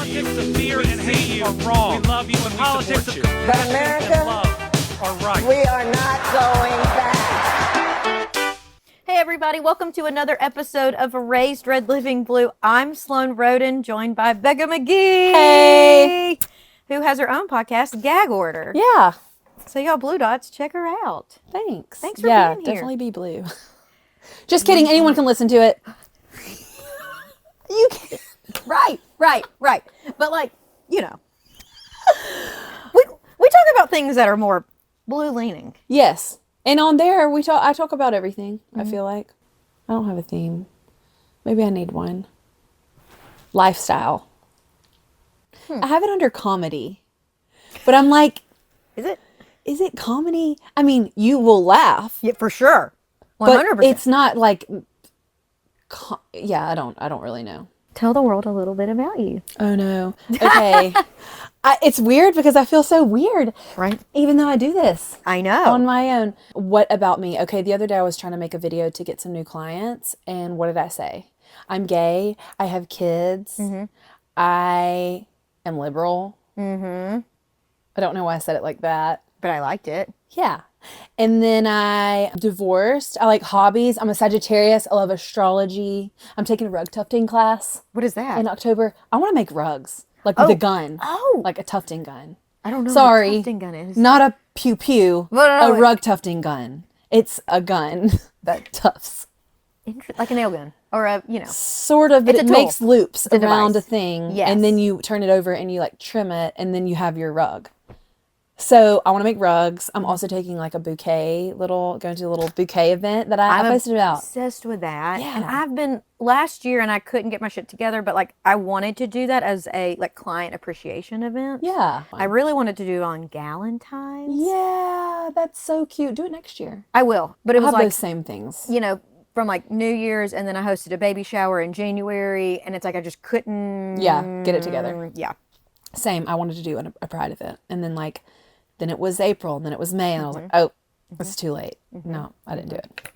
politics of fear and hate are wrong. We love you and politics of compassion But America, and love are right. we are not going back. Hey everybody, welcome to another episode of Raised Red Living Blue. I'm Sloane Roden, joined by Becca McGee. Hey. Who has her own podcast, Gag Order. Yeah. So y'all Blue Dots, check her out. Thanks. Thanks for yeah, being here. definitely be blue. Just kidding. Anyone can listen to it. You can. Right. But like, you know, we talk about things that are more blue leaning. Yes. And on there, I talk about everything, I feel like. I don't have a theme. Maybe I need one. Lifestyle. I have it under comedy. But I'm like, is it comedy? I mean, you will laugh. Yeah, for sure. 100%. But it's not like, I don't really know. Tell the world a little bit about you. Oh no. Okay. It's weird because I feel so weird. Right. Even though I do this. I know. On my own. What about me? Okay, the other day I was trying to make a video to get some new clients. And what did I say? I'm gay. I have kids. Mm-hmm. I am liberal. Mm-hmm. I don't know why I said it like that. But I liked it. Yeah. And then I divorced. I like hobbies. I'm a Sagittarius. I love astrology. I'm taking a rug tufting class. What is that? In October. I want to make rugs. Like with a gun. Oh. Like a tufting gun. I don't know Sorry. what a tufting gun is. Not a pew-pew. No, a rug tufting gun. It's a gun that tufts. Like a nail gun. Or a, Sort of, but It's a it tool. makes loops It's a around device. a thing. Yes. And then you turn it over and you like trim it and then you have your rug. So I want to make rugs. I'm also taking like a going to a little bouquet event that I posted about. Obsessed with that. Yeah. And I've been last year and I couldn't get my shit together, but like I wanted to do that as a like client appreciation event. Yeah. I really wanted to do it on Galentine's. Yeah, that's so cute. Do it next year. I will. But it I was have like those same things. from like New Year's, and then I hosted a baby shower in January, and it's like I just couldn't Get it together. Yeah. Same. I wanted to do a pride event. And then then it was April, and then it was May, and I was like, oh, it's too late. No, I didn't do it.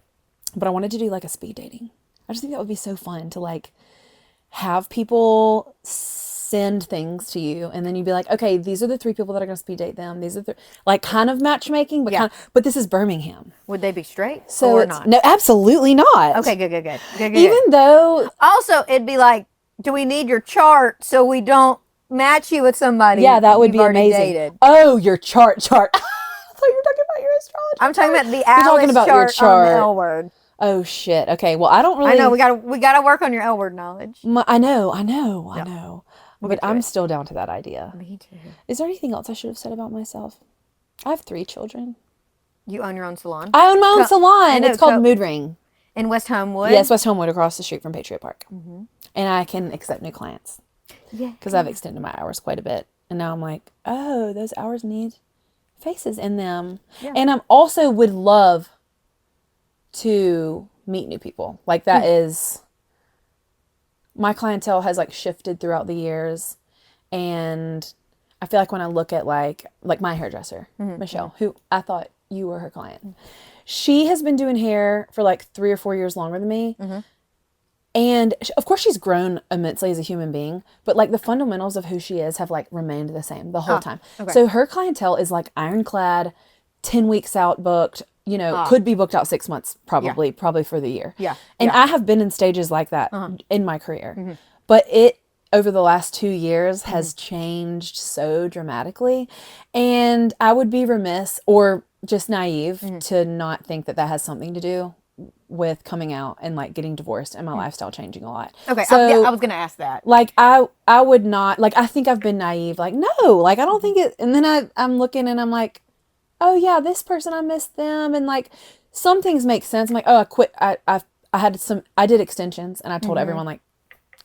But I wanted to do like a speed dating. I just think that would be so fun to like have people send things to you, and then you'd be like, okay, these are the 3 people that are going to speed date them. These are like kind of matchmaking, but but this is Birmingham. Would they be straight So or not? No, absolutely not. Okay, good. Even though Also, it'd be like, do we need your chart so we don't match you with somebody? that would you've be already amazing. dated? Oh, your chart. I thought you were talking about your astrology. I'm talking about the You're Alice talking about your chart on the chart. L word. Oh shit. Okay. Well, I don't really. I know we gotta work on your L word knowledge. I know. We'll But get to I'm it. still down to that idea. Me too. Is there anything else I should have said about myself? I have 3 children. You own your own salon? I own my own I salon. know, It's called Mood Ring. In West Homewood? Yes, West Homewood, across the street from Patriot Park. Mm-hmm. And I can accept new clients. Yeah. Because I've extended my hours quite a bit. And now I'm like, oh, those hours need faces in them. Yeah. And I'm also would love to meet new people. Like that is, my clientele has like shifted throughout the years. And I feel like when I look at like my hairdresser, Michelle, who I thought you were her client. She has been doing hair for like 3 or 4 years longer than me. Mm-hmm. And of course she's grown immensely as a human being, but like the fundamentals of who she is have like remained the same the whole time. Okay. So her clientele is like ironclad, 10 weeks out booked, could be booked out 6 months probably for the year. Yeah. And I have been in stages like that in my career, but it over the last 2 years has changed so dramatically. And I would be remiss or just naive to not think that has something to do with coming out and like getting divorced and my lifestyle changing a lot. Okay, so I was gonna ask that. Like I would not like. I think I've been naive. Like no, like I don't think it. And then I'm looking and I'm like, oh yeah, this person, I missed them, and like some things make sense. I'm like, oh, I quit. I did extensions, and I told everyone like,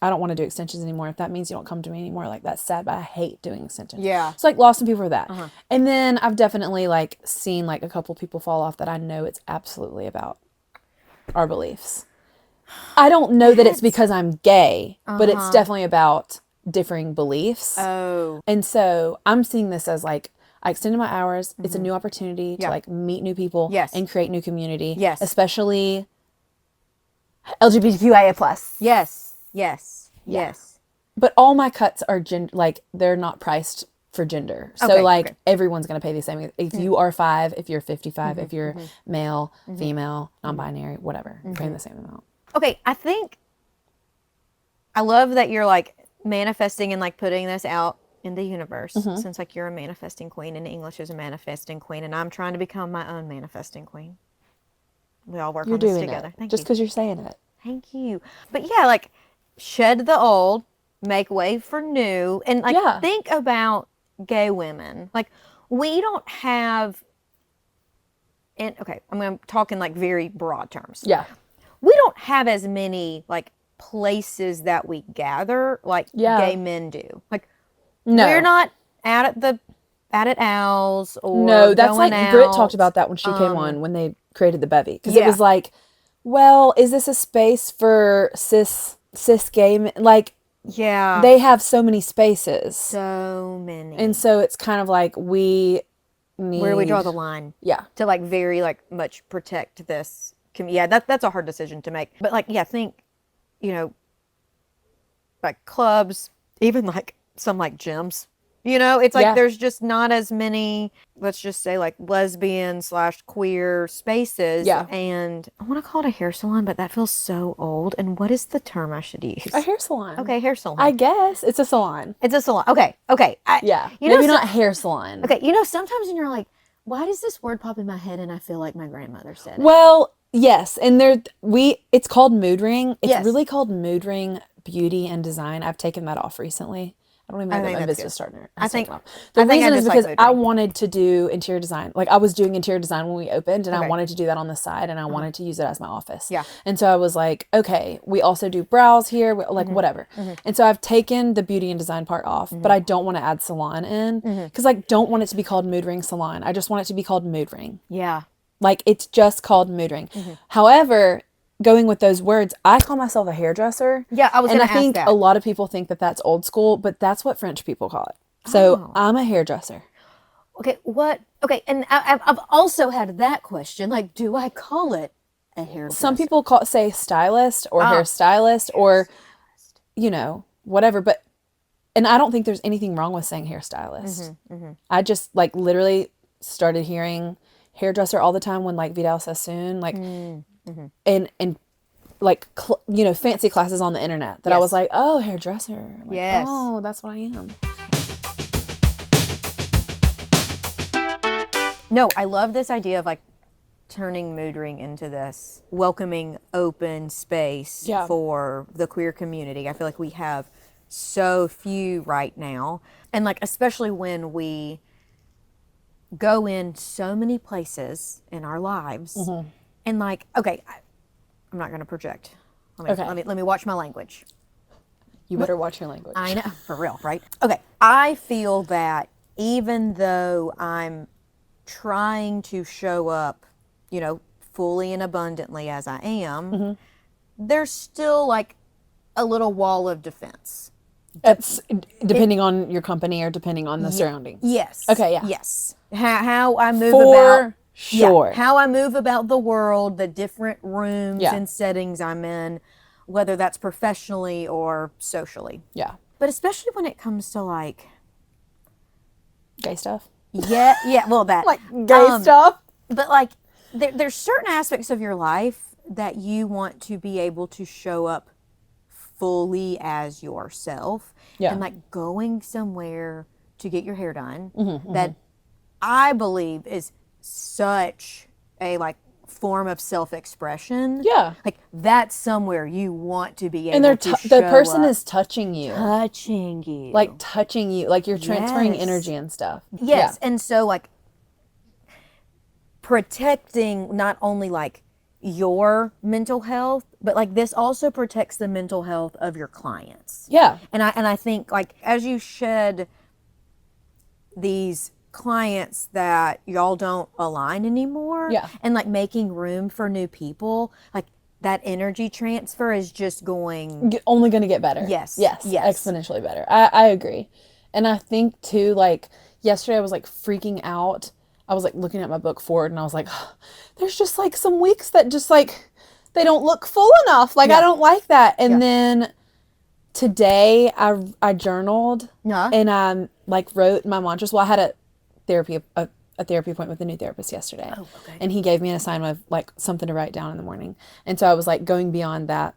I don't want to do extensions anymore. If that means you don't come to me anymore, like that's sad, but I hate doing extensions. Yeah. So like lost some people for that. And then I've definitely like seen like a couple people fall off that I know it's absolutely about our beliefs. I don't know that it's because I'm gay, but it's definitely about differing beliefs. Oh. And so I'm seeing this as like, I extended my hours. It's a new opportunity to like meet new people and create new community. Yes. Especially LGBTQIA+. Yes. but all my cuts are like they're not priced for gender. So Okay, like okay. everyone's going to pay the same. If you are 5, if you're 55, if you're male, female, non-binary, whatever, you're paying the same amount. Okay, I love that you're like manifesting and like putting this out in the universe, since like you're a manifesting queen and English is a manifesting queen, and I'm trying to become my own manifesting queen. We all work You're on this doing together. it Thank just you. because you're saying it. Thank you. But yeah, like shed the old, make way for new, and like think about gay women. Like we don't have, and okay, I'm talking like very broad terms. Yeah. We don't have as many like places that we gather like gay men do. Like we're not out at Al's or no. That's going like Britt talked out. about that when she came on when they created the bevy, because Yeah. it was like, well, is this a space for cis gay men? Like Yeah. they have so many spaces, So many. and so it's kind of like we need, where do we draw the line? Yeah. To like very like much protect this. Yeah, that's a hard decision to make. But like, yeah, think, you know, like clubs, even like some like gyms. You know, it's like there's just not as many, let's just say like lesbian / queer spaces. Yeah. And I want to call it a hair salon, but that feels so old. And what is the term I should use? A hair salon. Okay, hair salon. I guess it's a salon. It's a salon. Okay. Yeah. You know, Maybe not hair salon. Okay, you know, sometimes when you're like, why does this word pop in my head and I feel like my grandmother said it? Well, yes, and it's called mood ring. It's Yes. really called mood ring beauty and design. I've taken that off recently. I don't even know I that think my that's business good. partner. I think- The I think I reason is just like because mood I ring. wanted to do interior design. Like I was doing interior design when we opened, and I Okay. wanted to do that on the side, and I wanted to use it as my office. Yeah. And so I was like, okay, we also do brows here, like whatever. And so I've taken the beauty and design part off, but I don't want to add salon in because I don't want it to be called mood ring salon. I just want it to be called mood ring. Yeah. Like it's just called mood ring. However, going with those words, I call myself a hairdresser. Yeah, I was and gonna I think ask that. a lot of people think that that's old school, but that's what French people call it. So I'm a hairdresser. Okay, what? Okay, and I've also had that question. Like, do I call it a hairdresser? Some people say stylist or hairstylist or, you know, whatever. But, and I don't think there's anything wrong with saying hairstylist. I just like literally started hearing hairdresser all the time when like Vidal Sassoon, like, and like, you know, fancy classes on the internet that I was like, oh, hairdresser. Like, Yes. Oh, that's what I am. No, I love this idea of like turning mood ring into this welcoming, open space for the queer community. I feel like we have so few right now. And like, especially when we go in so many places in our lives and like, okay, I'm not going to project. Let me watch my language. You better watch your language. I know, for real, right? Okay, I feel that even though I'm trying to show up, you know, fully and abundantly as I am, there's still like a little wall of defense. It's depending on your company or depending on the surroundings. Yes. Okay, yeah. Yes. How I move For about sure. how I move about the world, the different rooms Yeah. and settings I'm in, whether that's professionally or socially. Yeah. But especially when it comes to like Gay stuff. well that Like gay stuff. But like there's certain aspects of your life that you want to be able to show up fully as yourself. Yeah. And like going somewhere to get your hair done that I believe is such a like form of self-expression. Yeah. Like that's somewhere you want to be able And they're to the show person up. is touching you. Touching you. Like touching you. Like you're transferring Yes. energy and stuff. Yes. And so like protecting not only like your mental health, but like this also protects the mental health of your clients. Yeah. And I think like as you shed these clients that y'all don't align anymore, Yeah. and like making room for new people, like that energy transfer is just going Only going to get better. Yes. Yes. Yes. Exponentially better. I agree. And I think too, like yesterday I was like freaking out. I was like looking at my book forward and I was like, there's just like some weeks that just like, they don't look full enough. Like I don't like that. And then today I journaled Yeah. and I like wrote my mantras. Well, I had a therapy appointment with a new therapist yesterday. Oh, okay. And he gave me an assignment of like something to write down in the morning. And so I was like going beyond that.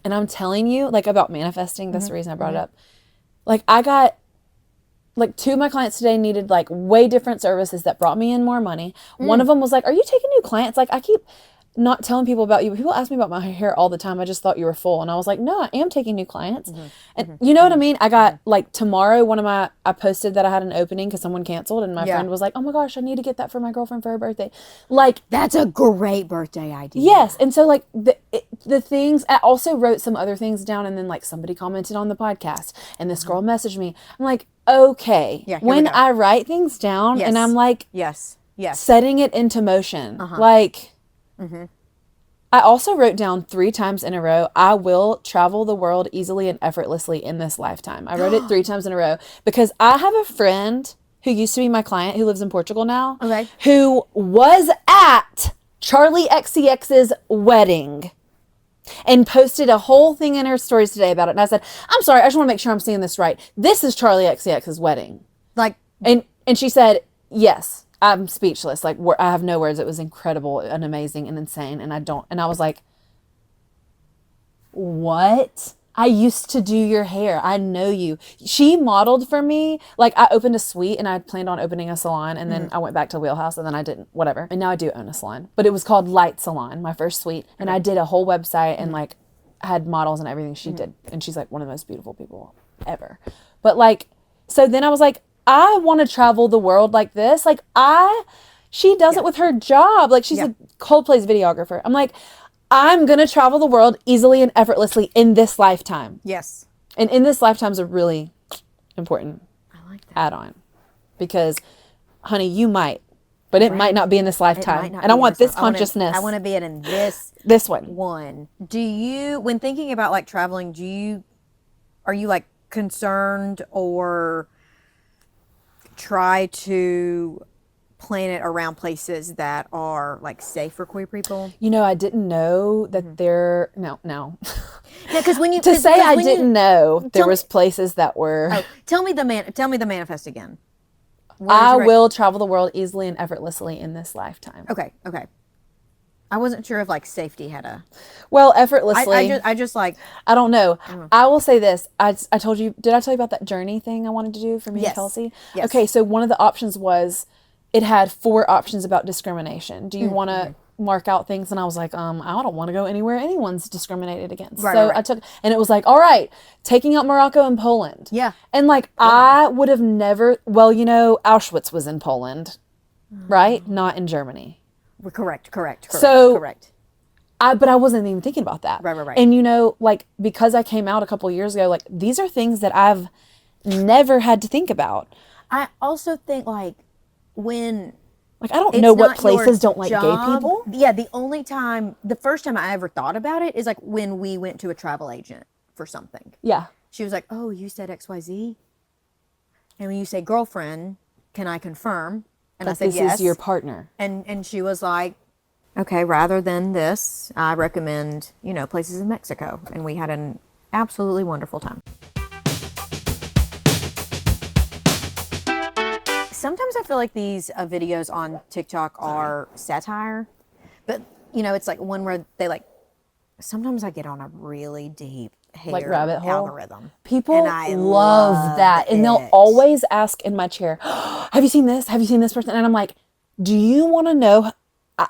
And I'm telling you, like, about manifesting, that's the reason I brought it up. Like, I got, like, 2 of my clients today needed, like, way different services that brought me in more money. One of them was like, are you taking new clients? Like, I keep not telling people about you, but people ask me about my hair all the time. I just thought you were full. And I was like, no, I am taking new clients. And you know what I mean? I got, like, tomorrow, I posted that I had an opening because someone canceled. And my friend was like, oh my gosh, I need to get that for my girlfriend for her birthday. Like, That's a great birthday idea. yes. And so, like, the things, I also wrote some other things down. And then, like, somebody commented on the podcast. And this girl messaged me. I'm like, okay. Yeah, when I write things down and I'm like, yes. setting it into motion. Like, I also wrote down 3 times in a row, I will travel the world easily and effortlessly in this lifetime. I wrote it 3 times in a row because I have a friend who used to be my client who lives in Portugal now. Okay. Who was at Charlie XCX's wedding and posted a whole thing in her stories today about it. And I said, I'm sorry, I just want to make sure I'm seeing this right. This is Charlie XCX's wedding. Like, and she said, yes. I'm speechless. Like, I have no words. It was incredible and amazing and insane. And I was like, what? I used to do your hair. I know you. She modeled for me. Like, I opened a suite and I planned on opening a salon. And then I went back to Wheelhouse and then I didn't, whatever. And now I do own a salon. But it was called Light Salon, my first suite. And I did a whole website and like had models and everything she did. And she's like one of the most beautiful people ever. But like, so then I was like, I want to travel the world like this. Like, she does it with her job. Like, she's a Coldplay's videographer. I'm like, I'm going to travel the world easily and effortlessly in this lifetime. yes. And in this lifetime is a really important add-on. Because, honey, you might. But it might not be in this lifetime. And I want this consciousness. I want to be it in this one. Do you, when thinking about like traveling, are you like concerned or try to plan it around places that are like safe for queer people? You know, I didn't know that there. No. Yeah, because when you I didn't know there was places that were. Oh, tell me the manifest again. I will travel the world easily and effortlessly in this lifetime. Okay. I wasn't sure if like safety had a. Well, effortlessly. I just like. I don't know. I will say this. I told you. Did I tell you about that journey thing I wanted to do for me and Kelsey? Yes. Okay, so one of the options was, it had 4 options about discrimination. Do you want to mark out things? And I was like, I don't want to go anywhere anyone's discriminated against. Right. I took, and it was like, all right, taking out Morocco and Poland. Yeah. And like, I would have never. Well, you know, Auschwitz was in Poland, right? Not in Germany. Correct. So, correct. But I wasn't even thinking about that. Right. And you know, like, because I came out a couple years ago, like, these are things that I've never had to think about. I also think like when. Like, I don't know what places don't like gay people. Yeah, the first time I ever thought about it is like when we went to a travel agent for something. Yeah. She was like, oh, you said XYZ? And when you say girlfriend, can I confirm? And I said, yes. This is your partner. And she was like, okay, rather than this, I recommend, places in Mexico. And we had an absolutely wonderful time. Sometimes I feel like these videos on TikTok are satire. But, it's like one where they like, sometimes I get on a really deep hair like rabbit hole algorithm. People love that. And they'll always ask in my chair, have you seen this? Have you seen this person? And I'm like, do you want to know?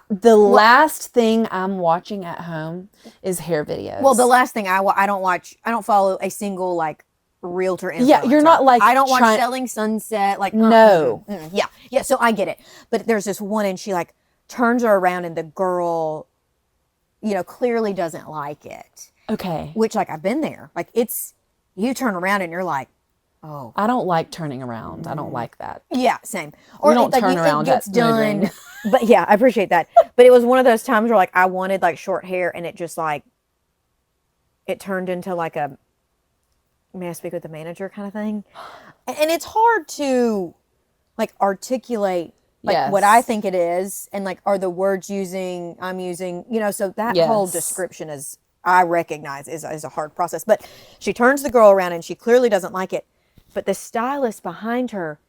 Last thing I'm watching at home is hair videos. Well, the last thing I don't follow a single like realtor influencer. Yeah, you're not like I don't watch Selling Sunset. Like no. Yeah. So I get it. But there's this one and she like turns her around and the girl, clearly doesn't like it. Okay. Which like I've been there. Like you turn around and you're like, oh. I don't like turning around. I don't like that. Yeah, same. Or don't turn around. It gets done. But yeah, I appreciate that. But it was one of those times where like I wanted like short hair and it just like it turned into like a may I speak with the manager kind of thing. And it's hard to like articulate like what I think it is and like are the words I'm using, so that whole description is I recognize is a hard process. But she turns the girl around and she clearly doesn't like it. But the stylist behind her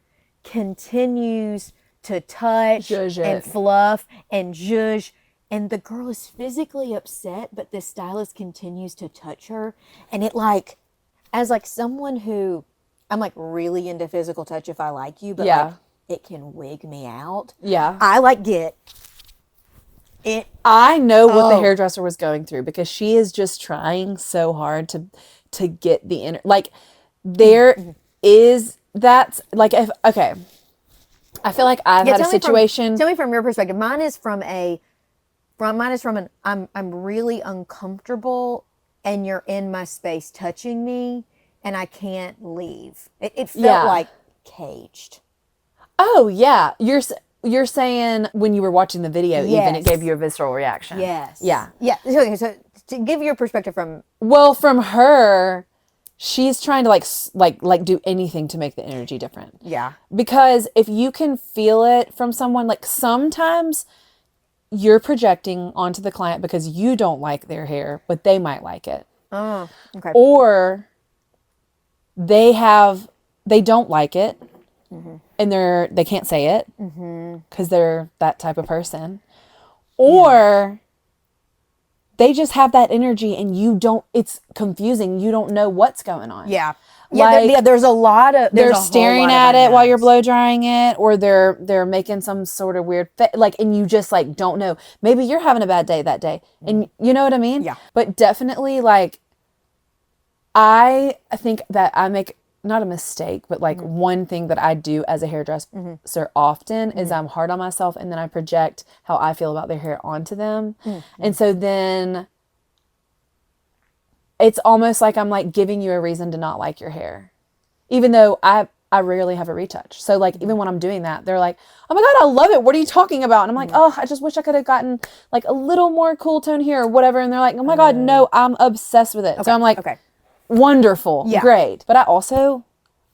continues to touch and fluff and zhuzh. And the girl is physically upset, but the stylist continues to touch her. And it like, as like someone who, I'm like really into physical touch if I like you, but like it can wig me out. Yeah. I like get it. I know what the hairdresser was going through because she is just trying so hard to get the inner, like there is that's like, if, okay. I feel like I've had a situation. Tell me from your perspective. Mine is from an I'm really uncomfortable and you're in my space touching me and I can't leave. It felt like caged. Oh yeah. You're saying when you were watching the video, even it gave you a visceral reaction. Yes. Yeah. Yeah. Okay, so to give your perspective from her, she's trying to like do anything to make the energy different. Yeah. Because if you can feel it from someone, like sometimes you're projecting onto the client because you don't like their hair, but they might like it. Oh, okay. Or they don't like it and they can't say it because they're that type of person. Or they just have that energy and it's confusing. You don't know what's going on. Yeah. Like, there's a lot of they're staring at it while you're blow drying it, or they're making some sort of weird like, and you just like don't know. Maybe you're having a bad day that day, and you know what I mean. Yeah. But definitely, like, I think that I make not a mistake, but like one thing that I do as a hairdresser often is I'm hard on myself, and then I project how I feel about their hair onto them, and so then it's almost like I'm like giving you a reason to not like your hair, even though I rarely have a retouch. So like even when I'm doing that, they're like, "Oh my God, I love it. What are you talking about?" And I'm like, "Oh, I just wish I could have gotten like a little more cool tone here or whatever." And they're like, "Oh my God, no, I'm obsessed with it." Okay. So I'm like, "Okay, wonderful, great." But I also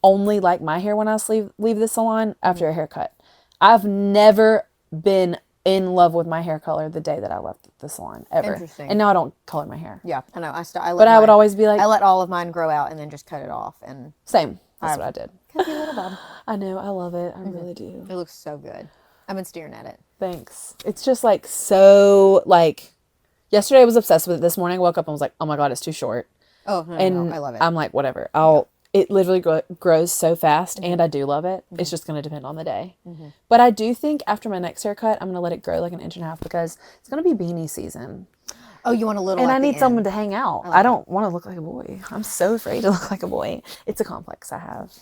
only like my hair when I leave the salon after a haircut. I've never been in love with my hair color the day that I left the salon ever. Interesting. And now I don't color my hair. Yeah, I know. I would always be like, I let all of mine grow out and then just cut it off. And same. That's what I did. Cut your little bob. I know. I love it. I really do. It looks so good. I've been staring at it. Thanks. It's just like so like. Yesterday I was obsessed with it. This morning I woke up and was like, oh my God, it's too short. Oh no, I love it. I'm like, whatever. It literally grows so fast, and I do love it. It's just going to depend on the day. But I do think after my next haircut, I'm going to let it grow like an inch and a half because it's going to be beanie season. Oh, you want a little? And I need someone to hang out. I don't want to look like a boy. I'm so afraid to look like a boy. It's a complex I have.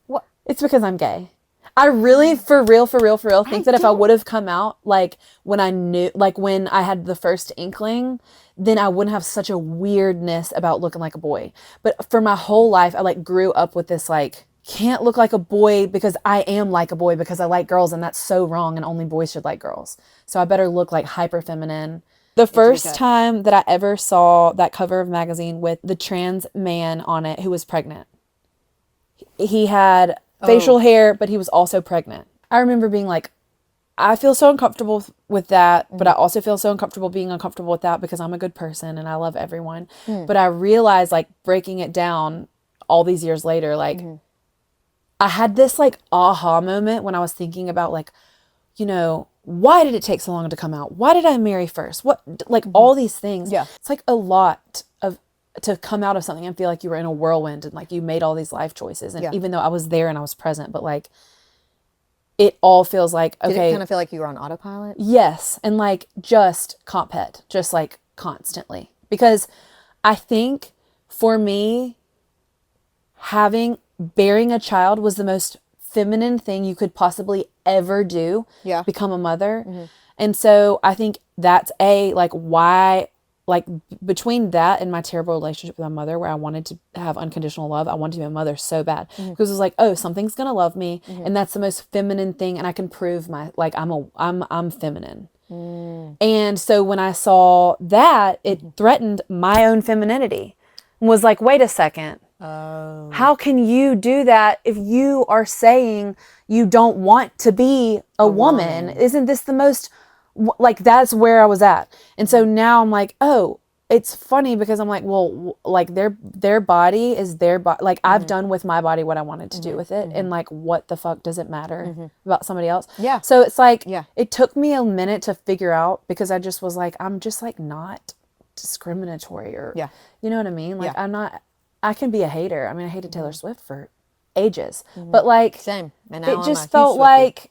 What? It's because I'm gay. I really, for real, think that if I would have come out, like, when I knew, like, when I had the first inkling, then I wouldn't have such a weirdness about looking like a boy. But for my whole life, I, like, grew up with this, like, can't look like a boy because I am like a boy because I like girls, and that's so wrong, and only boys should like girls. So I better look, like, hyper feminine. The first time that I ever saw that cover of magazine with the trans man on it who was pregnant, he had facial hair, but he was also pregnant. I remember being like, I feel so uncomfortable with that, but I also feel so uncomfortable being uncomfortable with that because I'm a good person and I love everyone. But I realized, like, breaking it down all these years later, like, I had this, like, aha moment when I was thinking about, like, you know, why did it take so long to come out? Why did I marry first? What, like, all these things. Yeah. It's like a lot to come out of something and feel like you were in a whirlwind and like you made all these life choices. And even though I was there and I was present, but like it all feels like, okay. Did it kind of feel like you were on autopilot? Yes. And like just comp pet, just like constantly. Because I think for me, bearing a child was the most feminine thing you could possibly ever do. Yeah. Become a mother. And so I think that's why, like, between that and my terrible relationship with my mother, where I wanted to have unconditional love, I wanted to be a mother so bad because it was like, oh, something's gonna love me, and that's the most feminine thing, and I can prove I'm feminine. And so when I saw that, it threatened my own femininity, and was like, wait a second, how can you do that if you are saying you don't want to be a woman? Isn't this the most, like, that's where I was at. And so now I'm like, oh, it's funny because I'm like, well, like their body is their body. Like I've done with my body what I wanted to do with it. And like, what the fuck does it matter about somebody else? Yeah. So it's like, Yeah. it took me a minute to figure out, because I just was like, I'm just like not discriminatory or, you know what I mean? Like I can be a hater. I mean, I hated Taylor Swift for ages, but like, Same. And now it just felt like,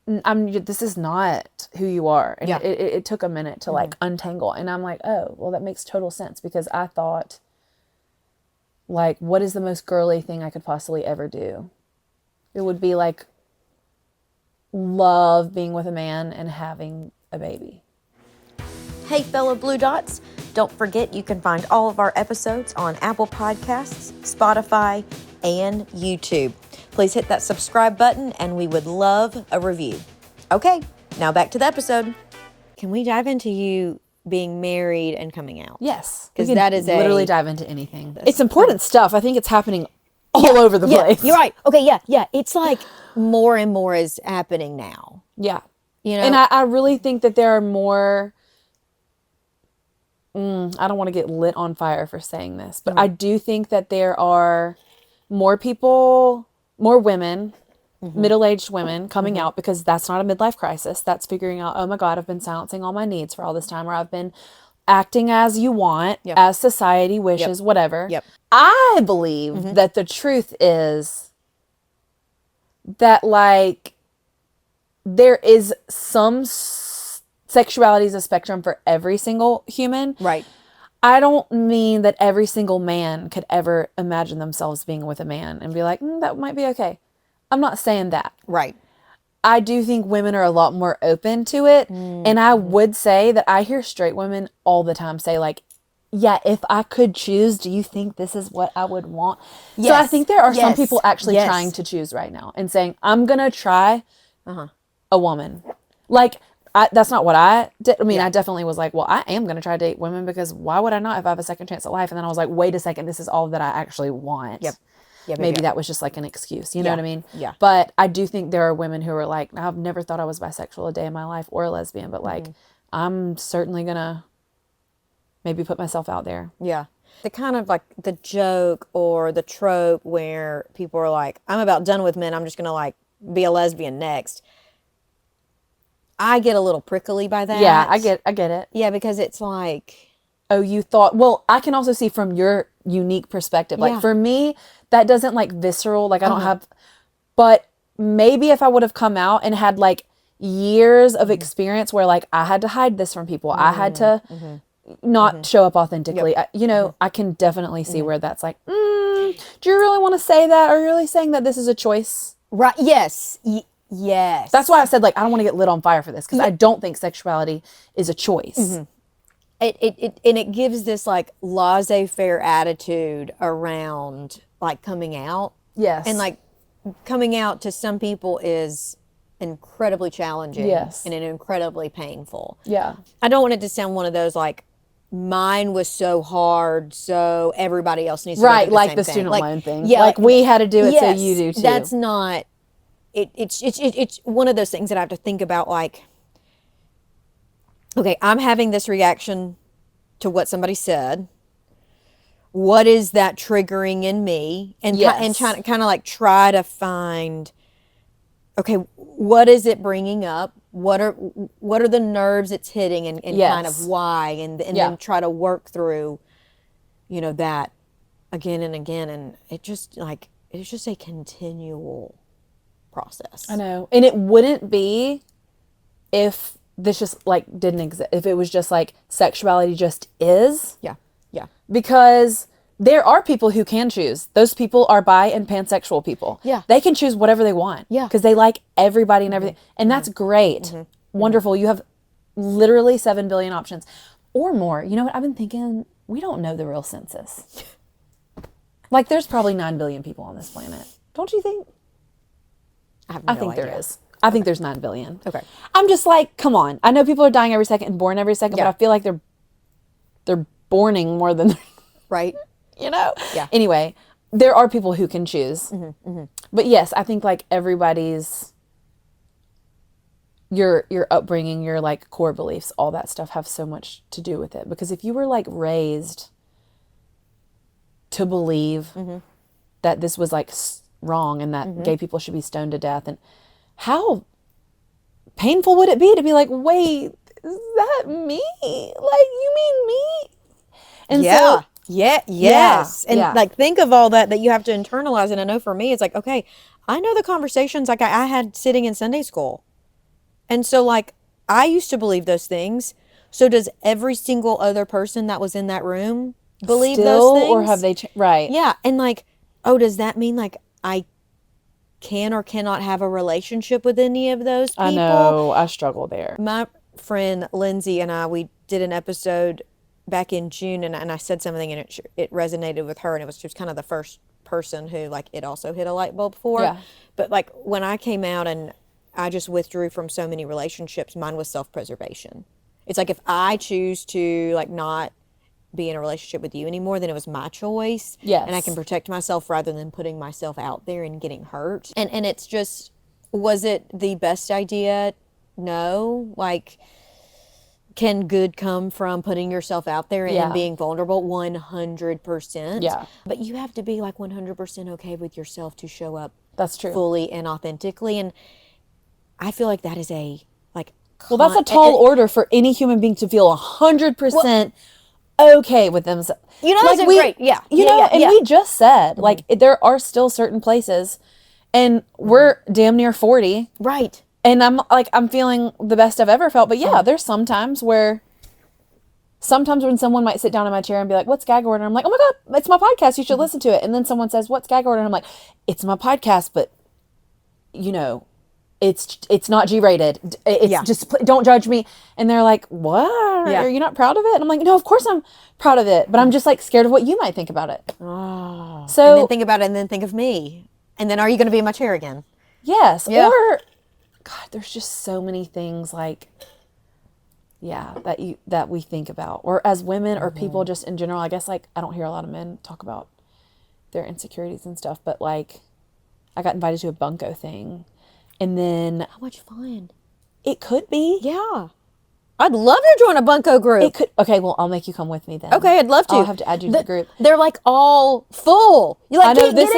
this is not who you are. And it took a minute to like untangle. And I'm like, oh, well, that makes total sense, because I thought, like, what is the most girly thing I could possibly ever do? It would be like love being with a man and having a baby. Hey, fellow Blue Dots, don't forget you can find all of our episodes on Apple Podcasts, Spotify, and YouTube. Please hit that subscribe button, and we would love a review. Okay, now back to the episode. Can we dive into you being married and coming out? Yes. Because that is literally dive into anything. It's important stuff. I think it's happening all over the place. You're right. Okay, yeah. It's like more and more is happening now. Yeah. You know? And I really think that there are more... I don't want to get lit on fire for saying this, but I do think that there are more people, more women, middle-aged women coming out, because that's not a midlife crisis. That's figuring out, oh my God, I've been silencing all my needs for all this time, or I've been acting as you want, as society wishes, whatever. I believe that the truth is that, like, there is some sexuality is a spectrum for every single human. Right. I don't mean that every single man could ever imagine themselves being with a man and be like, that might be okay. I'm not saying that. Right. I do think women are a lot more open to it. And I would say that I hear straight women all the time say, like, yeah, if I could choose, do you think this is what I would want? Yes. So I think there are some people actually trying to choose right now and saying, I'm going to try a woman. Like, that's not what I did. I mean, I definitely was like, well, I am going to try to date women, because why would I not if I have a second chance at life? And then I was like, wait a second, this is all that I actually want. Maybe that was just like an excuse. You know what I mean? Yeah. But I do think there are women who are like, I've never thought I was bisexual a day in my life, or a lesbian, but like, I'm certainly going to maybe put myself out there. Yeah. The kind of like the joke or the trope where people are like, I'm about done with men, I'm just going to like be a lesbian next. I get a little prickly by that. Yeah, I get it. Yeah, because it's like, oh, you thought, well, I can also see from your unique perspective. Like for me, that doesn't like visceral, like I don't have, but maybe if I would have come out and had like years of experience where like I had to hide this from people, I had to not show up authentically. I can definitely see where that's like, do you really want to say that? Are you really saying that this is a choice? Right. Yes. Yes. That's why I said, like, I don't want to get lit on fire for this, because I don't think sexuality is a choice. It gives this like laissez-faire attitude around like coming out. Yes. And like coming out to some people is incredibly challenging. Yes. And incredibly painful. Yeah. I don't want it to sound one of those like, mine was so hard, so everybody else needs to right, do the like same the thing. student like, loan thing. Yeah, like we had to do it, yes, so you do too. That's not. It's one of those things that I have to think about. Like, okay, I'm having this reaction to what somebody said. What is that triggering in me? And and kind of like try to find. Okay, what is it bringing up? What are the nerves it's hitting, and kind of why, and then try to work through, that again and again, and it's just a continual process. I know. And it wouldn't be if this just like didn't exist, if it was just like sexuality just is. Yeah. Because there are people who can choose. Those people are bi and pansexual people. Yeah. They can choose whatever they want. Yeah. Because they like everybody and everything. And that's great. Wonderful. You have literally 7 billion options or more. You know what? I've been thinking, we don't know the real census. Like, there's probably 9 billion people on this planet. Don't you think? I think there is. I think there's 9 billion. Okay. I'm just like, come on. I know people are dying every second and born every second, but I feel like they're borning more than right. Yeah. Anyway, there are people who can choose. But yes, I think like everybody's your upbringing, your like core beliefs, all that stuff have so much to do with it. Because if you were like raised to believe that this was like wrong and that gay people should be stoned to death, and how painful would it be to be like, wait, is that me? Like, you mean me? And so yes. And yeah. like, think of all that you have to internalize. And I know for me, it's like, okay, I know the conversations like I had sitting in Sunday school. And so like, I used to believe those things. So does every single other person that was in that room believe Still, those things? or have they right? Yeah. And like, oh, does that mean like I can or cannot have a relationship with any of those people? I know, I struggle there. My friend Lindsay and I, we did an episode back in June, and I said something, and it resonated with her, and she was kind of the first person who like it also hit a light bulb for. Yeah. But like when I came out and I just withdrew from so many relationships, mine was self-preservation. It's like if I choose to like not be in a relationship with you anymore, then it was my choice. Yes. And I can protect myself rather than putting myself out there and getting hurt. And it's just, was it the best idea? No. Like, can good come from putting yourself out there and being vulnerable? 100%. Yeah. But you have to be like 100% okay with yourself to show up. That's true. Fully and authentically. And I feel like that is a, like, well, that's a tall order for any human being to feel 100% okay with themselves. You know, like that's great. Yeah. You know, and we just said, like, there are still certain places, and we're damn near 40. Right. And I'm feeling the best I've ever felt. But yeah, there's sometimes when someone might sit down in my chair and be like, what's gag order? I'm like, oh my God, it's my podcast. You should listen to it. And then someone says, what's gag order? And I'm like, it's my podcast, but you know, it's not G-rated. It's just, don't judge me. And they're like, what? Are you not proud of it? And I'm like, no, of course I'm proud of it. But I'm just like scared of what you might think about it. Oh. So and then think about it and then think of me. And then are you going to be in my chair again? Yes. Yeah. Or, God, there's just so many things like, that we think about. Or as women or people just in general, I guess like I don't hear a lot of men talk about their insecurities and stuff. But like I got invited to a bunko thing. And then how much fun? It could be. Yeah. I'd love to join a bunko group. It could. Okay, well, I'll make you come with me then. Okay, I'd love to. I'll have to add you to the group. They're like all full. You like, I know this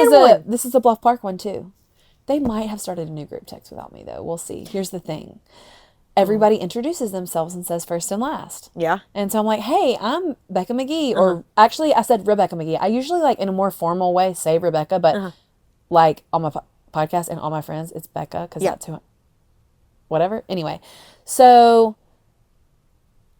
this is a Bluff Park one too. They might have started a new group text without me though. We'll see. Here's the thing. Everybody introduces themselves and says first and last. Yeah. And so I'm like, hey, I'm Becca McGee. Or actually I said Rebecca McGee. I usually like in a more formal way say Rebecca, but like on my podcast and all my friends, it's Becca because that's who whatever. Anyway, so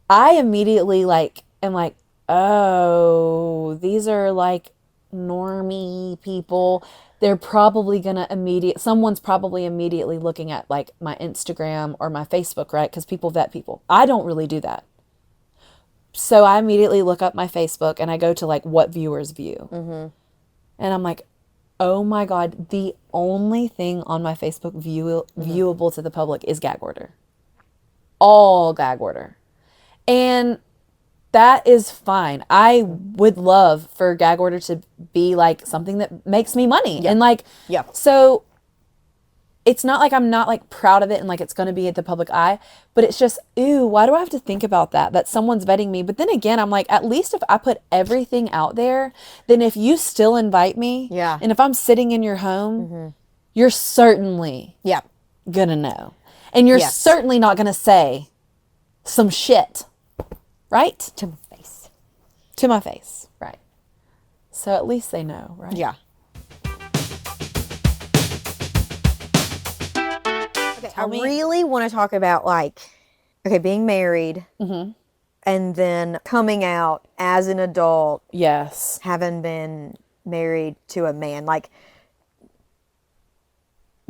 I immediately like am like, oh, these are like normie people. They're probably gonna someone's probably immediately looking at like my Instagram or my Facebook, right? Because people vet people. I don't really do that. So I immediately look up my Facebook and I go to like what viewers view. And I'm like, oh my God, the only thing on my Facebook viewable to the public is gag order. All gag order. And that is fine. I would love for gag order to be like something that makes me money. And like, so it's not like I'm not like proud of it and like it's going to be at the public eye, but it's just, ooh, why do I have to think about that someone's vetting me? But then again, I'm like, at least if I put everything out there, then if you still invite me and if I'm sitting in your home, you're certainly going to know. And you're certainly not going to say some shit. Right? To my face. To my face. Right. So at least they know, right? Yeah. Okay, I really want to talk about like, okay, being married and then coming out as an adult. Yes. Having been married to a man. Like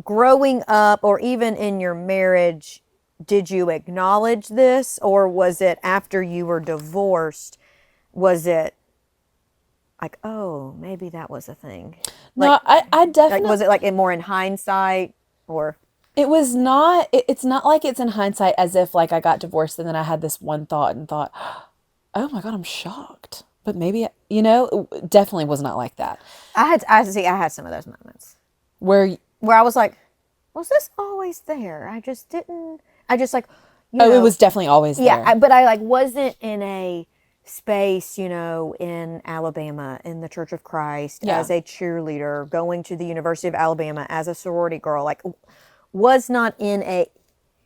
growing up or even in your marriage, did you acknowledge this, or was it after you were divorced? Was it like, oh, maybe that was a thing? Like, no, I definitely... Like, was it like more in hindsight, or... It was not... It's not like it's in hindsight as if like I got divorced and then I had this one thought and thought, oh my God, I'm shocked. But maybe, you know, it definitely was not like that. I had some of those moments. Where I was like, was this always there? I just didn't... I just like, it was definitely always there. Yeah, but I like wasn't in a space, in Alabama, in the Church of Christ, as a cheerleader, going to the University of Alabama as a sorority girl, like was not in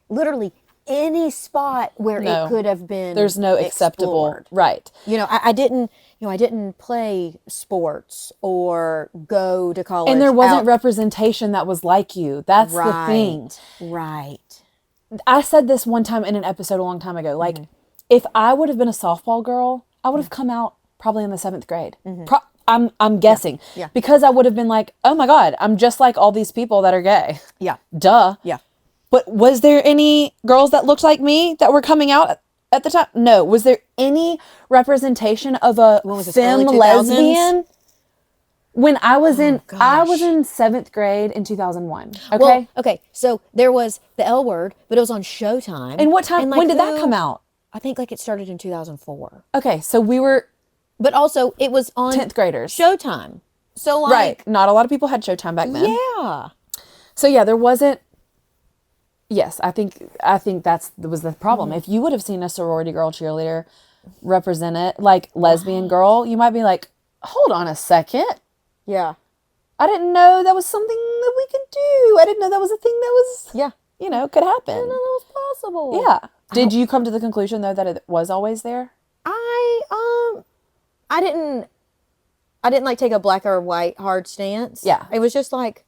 literally any spot where it could have been. There's no acceptable, right. I didn't play sports or go to college. And there wasn't representation that was like you. That's the thing. Right. I said this one time in an episode a long time ago. Like, if I would have been a softball girl, I would have come out probably in the 7th grade. I'm guessing. Yeah. Because I would have been like, oh my God, I'm just like all these people that are gay. Yeah. Duh. Yeah. But was there any girls that looked like me that were coming out at the time? No. Was there any representation of a femme lesbian? When I was in 7th grade in 2001. Okay. Well, okay. So there was the L Word, but it was on Showtime. And what time? When did that come out? I think like it started in 2004. Okay, so we were. But also it was on 10th graders. Showtime. So like, right. Not a lot of people had Showtime back then. Yeah. So yeah, there wasn't. Yes, I think that was the problem. If you would have seen a sorority girl cheerleader represent it, like lesbian girl, you might be like, hold on a second. Yeah. I didn't know that was something that we could do. I didn't know that was a thing that was, could happen. I didn't know that was possible. Yeah. Did you come to the conclusion, though, that it was always there? I didn't like take a black or white hard stance. Yeah. It was just like,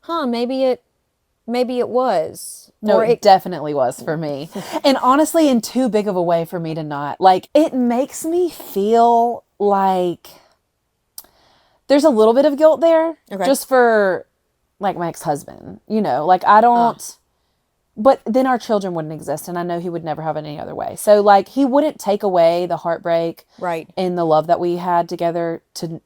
maybe it was. No, it definitely was for me. And honestly, in too big of a way for me to not. Like, it makes me feel like there's a little bit of guilt there. Okay. Just for, like, my ex-husband. Like, I don't... But then our children wouldn't exist, and I know he would never have it any other way. So, like, he wouldn't take away the heartbreak and the love that we had together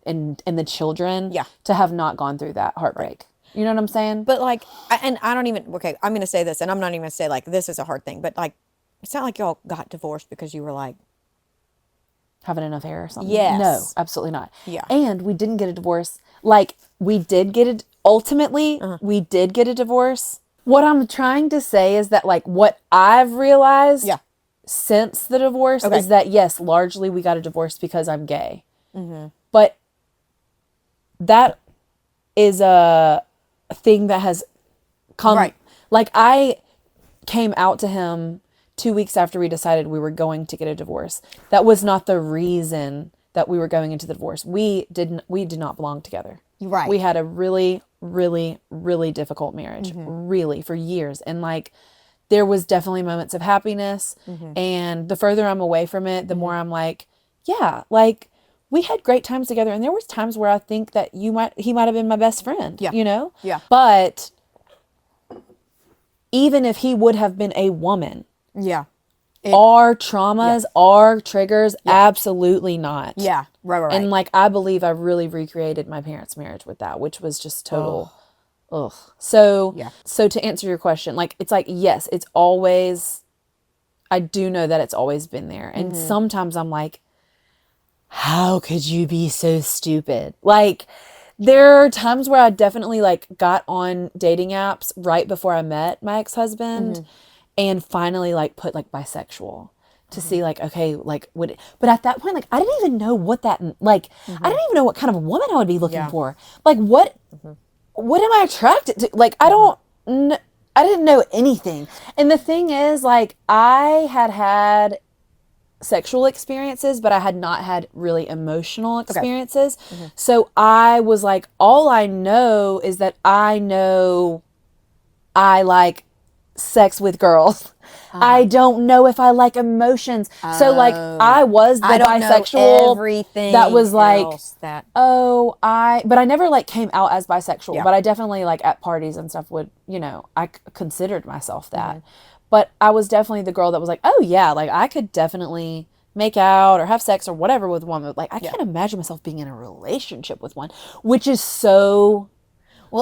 and the children to have not gone through that heartbreak. Right. You know what I'm saying? But, like, and I don't even... Okay, I'm going to say this, and I'm not even going to say, like, this is a hard thing. But, like, it's not like y'all got divorced because you were, like... having an affair or something. Yes. No, absolutely not. Yeah. And we didn't get a divorce. Like, we did get it... Ultimately, we did get a divorce. What I'm trying to say is that, like, what I've realized since the divorce is that, yes, largely we got a divorce because I'm gay. Mm-hmm. But that is a thing that has come... Right. Like, I came out to him 2 weeks after we decided we were going to get a divorce. That was not the reason that we were going into the divorce. We did not belong together. Right. We had a really, really, really difficult marriage, really, for years. And, like, there was definitely moments of happiness. And the further I'm away from it, the more I'm like, yeah, like, we had great times together. And there was times where I think that he might have been my best friend, Yeah. But even if he would have been a woman, our traumas, our triggers, absolutely not. Yeah, right. And, like, I believe I really recreated my parents' marriage with that, which was just total, ugh. So to answer your question, like, it's like, yes, it's always, I do know that it's always been there. And sometimes I'm like, how could you be so stupid? Like, there are times where I definitely, like, got on dating apps right before I met my ex-husband. And finally, like, put, like, bisexual to see, like, okay, like, but at that point, like, I didn't even know what that, like, I didn't even know what kind of a woman I would be looking for. Like, what am I attracted to? Like, I didn't know anything. And the thing is, like, I had sexual experiences, but I had not had really emotional experiences. So I was like, all I know is that I know I like sex with girls. I don't know if I like emotions. So, like, I was the bisexual that was like, but I never, like, came out as bisexual, but I definitely, like, at parties and stuff would, I considered myself that. But I was definitely the girl that was like, oh yeah, like, I could definitely make out or have sex or whatever with one. Like, I can't imagine myself being in a relationship with one, which is so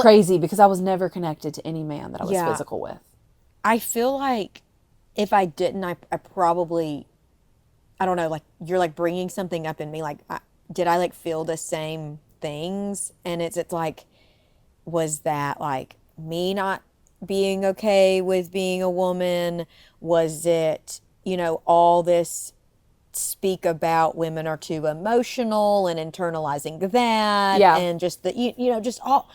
crazy because I was never connected to any man that I was physical with. I feel like if I didn't, I probably, I don't know, like, you're, like, bringing something up in me. Like, did I, like, feel the same things? And it's like, was that, like, me not being okay with being a woman? Was it, all this speak about women are too emotional and internalizing that Yeah. and just the just all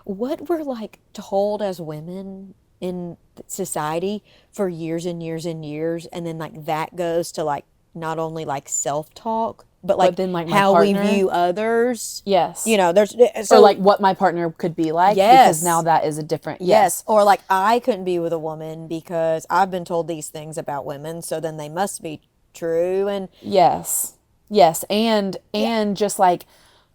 what we're like told as women in society for years and years and years, and then like that goes to like not only like self-talk but like then, like, my how we partner. view others. Yes. There's or like what my partner could be like, because Yes. now that is a different, yes, or like I couldn't be with a woman because I've been told these things about women, so then they must be true. And Yes. Yes. And just like,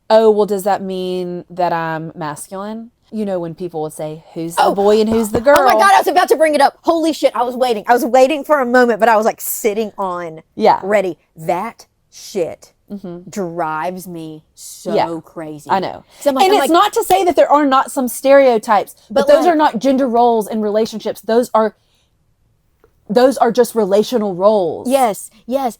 oh, well, does that mean that I'm masculine? When people would say, who's the boy and who's the girl? oh my God, I was about to bring it up. Holy shit, I was waiting for a moment, but I was like sitting on ready. That shit drives me so crazy. I know. So I'm like, and it's not to say that there are not some stereotypes, but those are not gender roles in relationships. Those are just relational roles. Yes.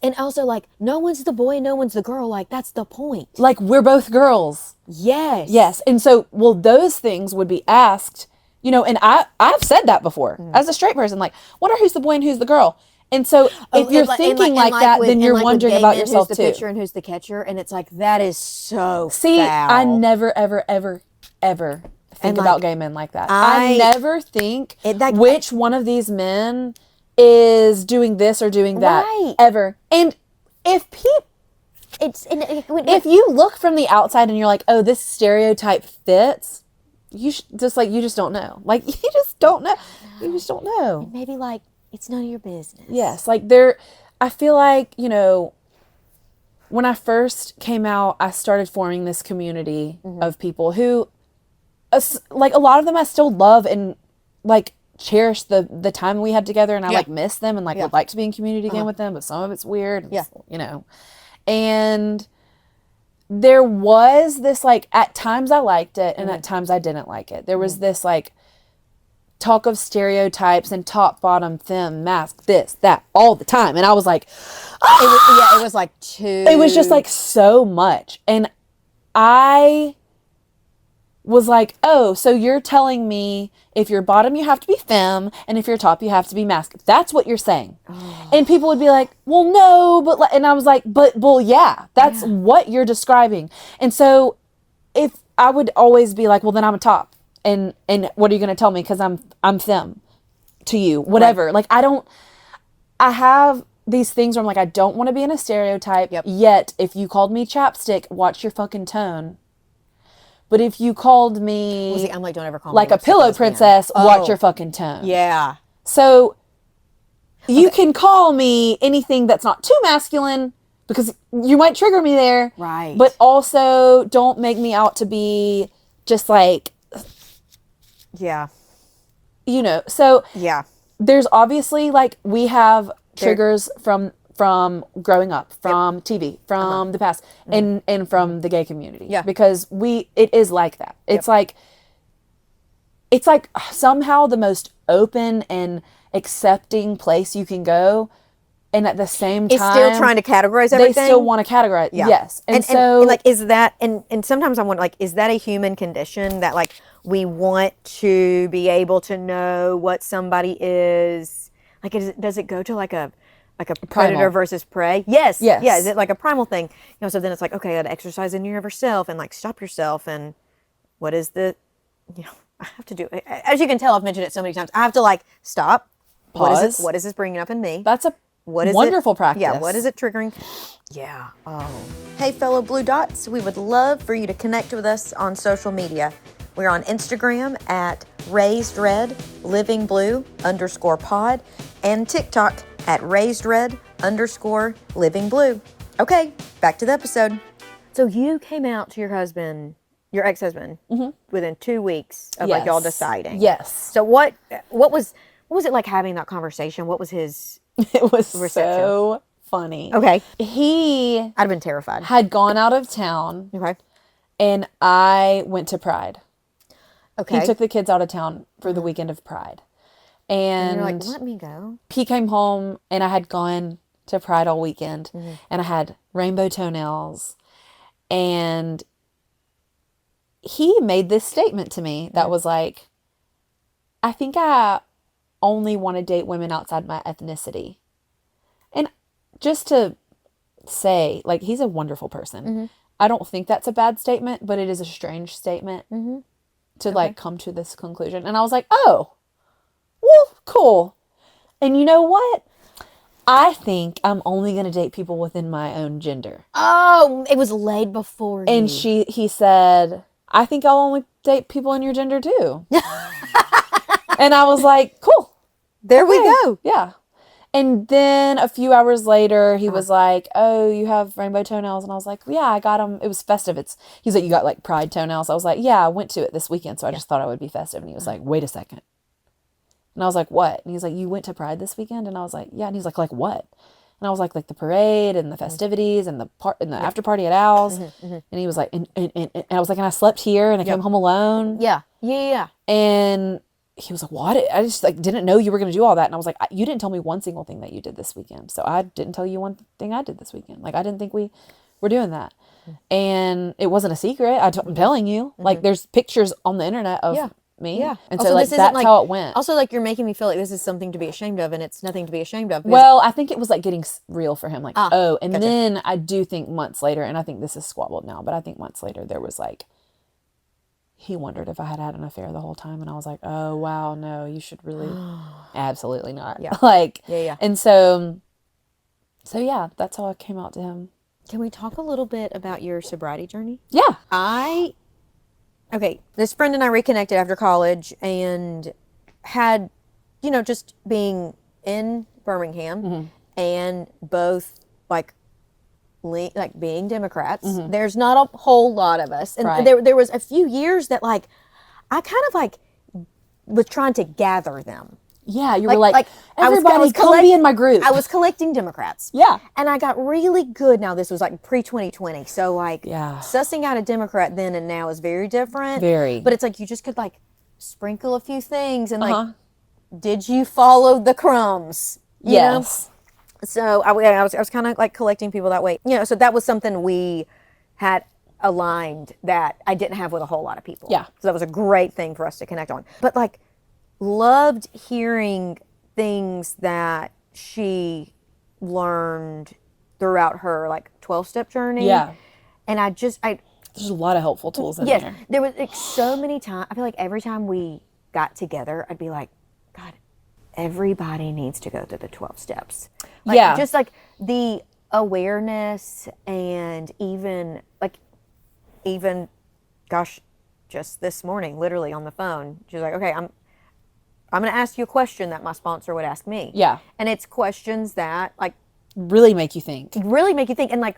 And also, like, no one's the boy, no one's the girl. Like, that's the point. Like, we're both girls. Yes. And so, well, those things would be asked, and I've said that before as a straight person, like, who's the boy and who's the girl? And so if you're thinking like that, then you're wondering about yourself too. Who's the pitcher and who's the catcher? And it's like, that is so foul. I never, ever, ever, ever think about gay men like that. I never think which one of these men is doing this or doing that. Right. Ever. And if you look from the outside and you're like, oh, this stereotype fits, you just don't know. Like, you just don't know. You just don't know. And maybe like, it's none of your business. Yes. Like I feel like, when I first came out, I started forming this community of people who, like, a lot of them I still love and like cherish the time we had together, and I like miss them and like would like to be in community again with them, but some of it's weird. And there was this, like, at times I liked it and at times I didn't like it. There was this like talk of stereotypes and top, bottom, femme, mask, this, that, all the time. And I was like, it was like too. It was just like so much. And I was like, oh, so you're telling me if you're bottom, you have to be femme, and if you're top, you have to be mask. That's what you're saying. Oh. And people would be like, well, no, but, and I was like, well, yeah, that's what you're describing. And so if I would always be like, well, then I'm a top. And what are you going to tell me? Because I'm femme to you, whatever. Right. Like, I have these things where I'm like, I don't want to be in a stereotype. Yet, if you called me chapstick, watch your fucking tone. But if you called me, I'm like, don't ever call me like a pillow princess, watch your fucking tone. Yeah. So you can call me anything that's not too masculine, because you might trigger me there. Right. But also don't make me out to be just like, yeah. So yeah. There's obviously, like, we have triggers from growing up, from TV, from the past, and from the gay community. Yeah. Because it is like that. It's like somehow the most open and accepting place you can go, and at the same time, it's still trying to categorize everything. They still want to categorize. Yeah. Yes. And so, and like, is that, and sometimes I wonder, like, is that a human condition that, like, we want to be able to know what somebody is? Like, does it go to like a predator primal versus prey? Yes. Yes. Yeah. Is it like a primal thing? So then it's like, okay, I got to exercise in yourself and like stop yourself. And what is the, I have to do, as you can tell, I've mentioned it so many times. I have to like stop. Pause. What is this bringing up in me? That's a wonderful practice. Yeah. What is it triggering? Yeah. Oh. Hey, fellow Blue Dots. We would love for you to connect with us on social media. We're on Instagram at raisedred_livingblue_pod and TikTok at raisedred_livingblue. Okay, back to the episode. So you came out to your ex-husband, within 2 weeks of like y'all deciding. Yes. So what was it like having that conversation? What was his It was reception? So funny. Okay. I'd have been terrified. Had gone out of town. Okay. And I went to Pride. Okay. He took the kids out of town for the weekend of Pride. And you're like, let me go. He came home, and I had gone to Pride all weekend, and I had rainbow toenails. And he made this statement to me that was like, I think I only want to date women outside my ethnicity. And just to say, like, he's a wonderful person. I don't think that's a bad statement, but it is a strange statement to like come to this conclusion. And I was like, oh, well, cool. And you know what? I think I'm only going to date people within my own gender. Oh, it was laid before And you. he said, I think I'll only date people in your gender too. And I was like, cool. There we go. Yeah. And then a few hours later, he was like, oh, you have rainbow toenails. And I was like, yeah, I got them. It was festive. He's like, you got like pride toenails. I was like, yeah, I went to it this weekend. So I just thought I would be festive. And he was like, wait a second. And I was like, what? And he's like, you went to Pride this weekend? And I was like, yeah. And he's like what? And I was like the parade and the festivities and the after party at Al's. And he was like, and I was like, and I slept here and I came home alone. Yeah. And he was like, what? I just like didn't know you were going to do all that. And I was like, you didn't tell me one single thing that you did this weekend. So I didn't tell you one thing I did this weekend. Like, I didn't think we were doing that. And it wasn't a secret. I'm telling you, like, there's pictures on the internet of me. Yeah. And Also, so like this isn't that's like, how it went. Also, like, you're making me feel like this is something to be ashamed of, and it's nothing to be ashamed of. Well, I think it was like getting real for him. Like, and gotcha. then I do think months later, and I think this is squabbled now, but I think months later there was like, he wondered if I had had an affair the whole time. And I was like, oh, wow, no, you should really, absolutely not. Yeah. Like, Yeah. And so yeah, that's how I came out to him. Can we talk a little bit about your sobriety journey? Yeah. Okay, this friend and I reconnected after college and had, just being in Birmingham and both like being Democrats. There's not a whole lot of us. And there was a few years that like, I kind of like was trying to gather them. Yeah, you were like everybody I was come be in my group. I was collecting Democrats. Yeah. And I got really good. Now, this was like pre-2020. So like sussing out a Democrat then and now is very different. Very. But it's like you just could like sprinkle a few things and like, did you follow the crumbs? You know? So I was kind of like collecting people that way. So that was something we had aligned that I didn't have with a whole lot of people. Yeah. So that was a great thing for us to connect on. But like, loved hearing things that she learned throughout her like 12-step journey. Yeah. And there's a lot of helpful tools in there. There was like so many times. I feel like every time we got together, I'd be like, God, everybody needs to go through the 12 steps. Like, just like the awareness and even gosh, just this morning, literally on the phone, she was like, okay, I'm going to ask you a question that my sponsor would ask me. Yeah. And it's questions that like really make you think. And like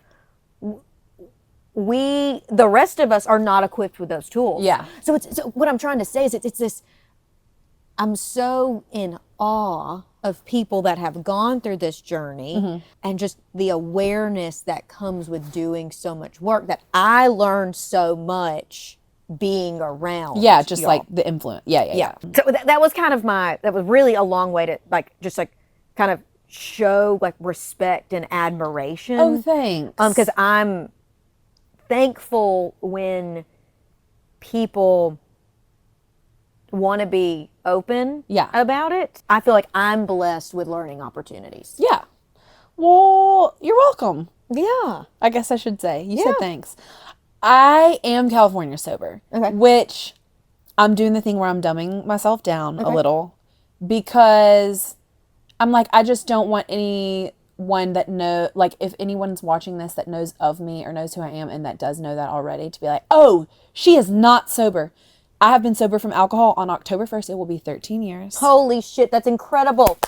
the rest of us are not equipped with those tools. Yeah. So what I'm trying to say is it's this, I'm so in awe of people that have gone through this journey and just the awareness that comes with doing so much work that I learned so much being around. Yeah, just y'all. like the influence. Yeah. So that was kind of that was really a long way to like, just like kind of show like respect and admiration. Oh, thanks. Because I'm thankful when people want to be open about it. I feel like I'm blessed with learning opportunities. Yeah. Well, you're welcome. Yeah. I guess I should say. You said thanks. I am California sober, which I'm doing the thing where I'm dumbing myself down a little because I'm like, I just don't want anyone that like if anyone's watching this that knows of me or knows who I am and that does know that already to be like, oh, she is not sober. I have been sober from alcohol on October 1st. It will be 13 years. Holy shit, that's incredible.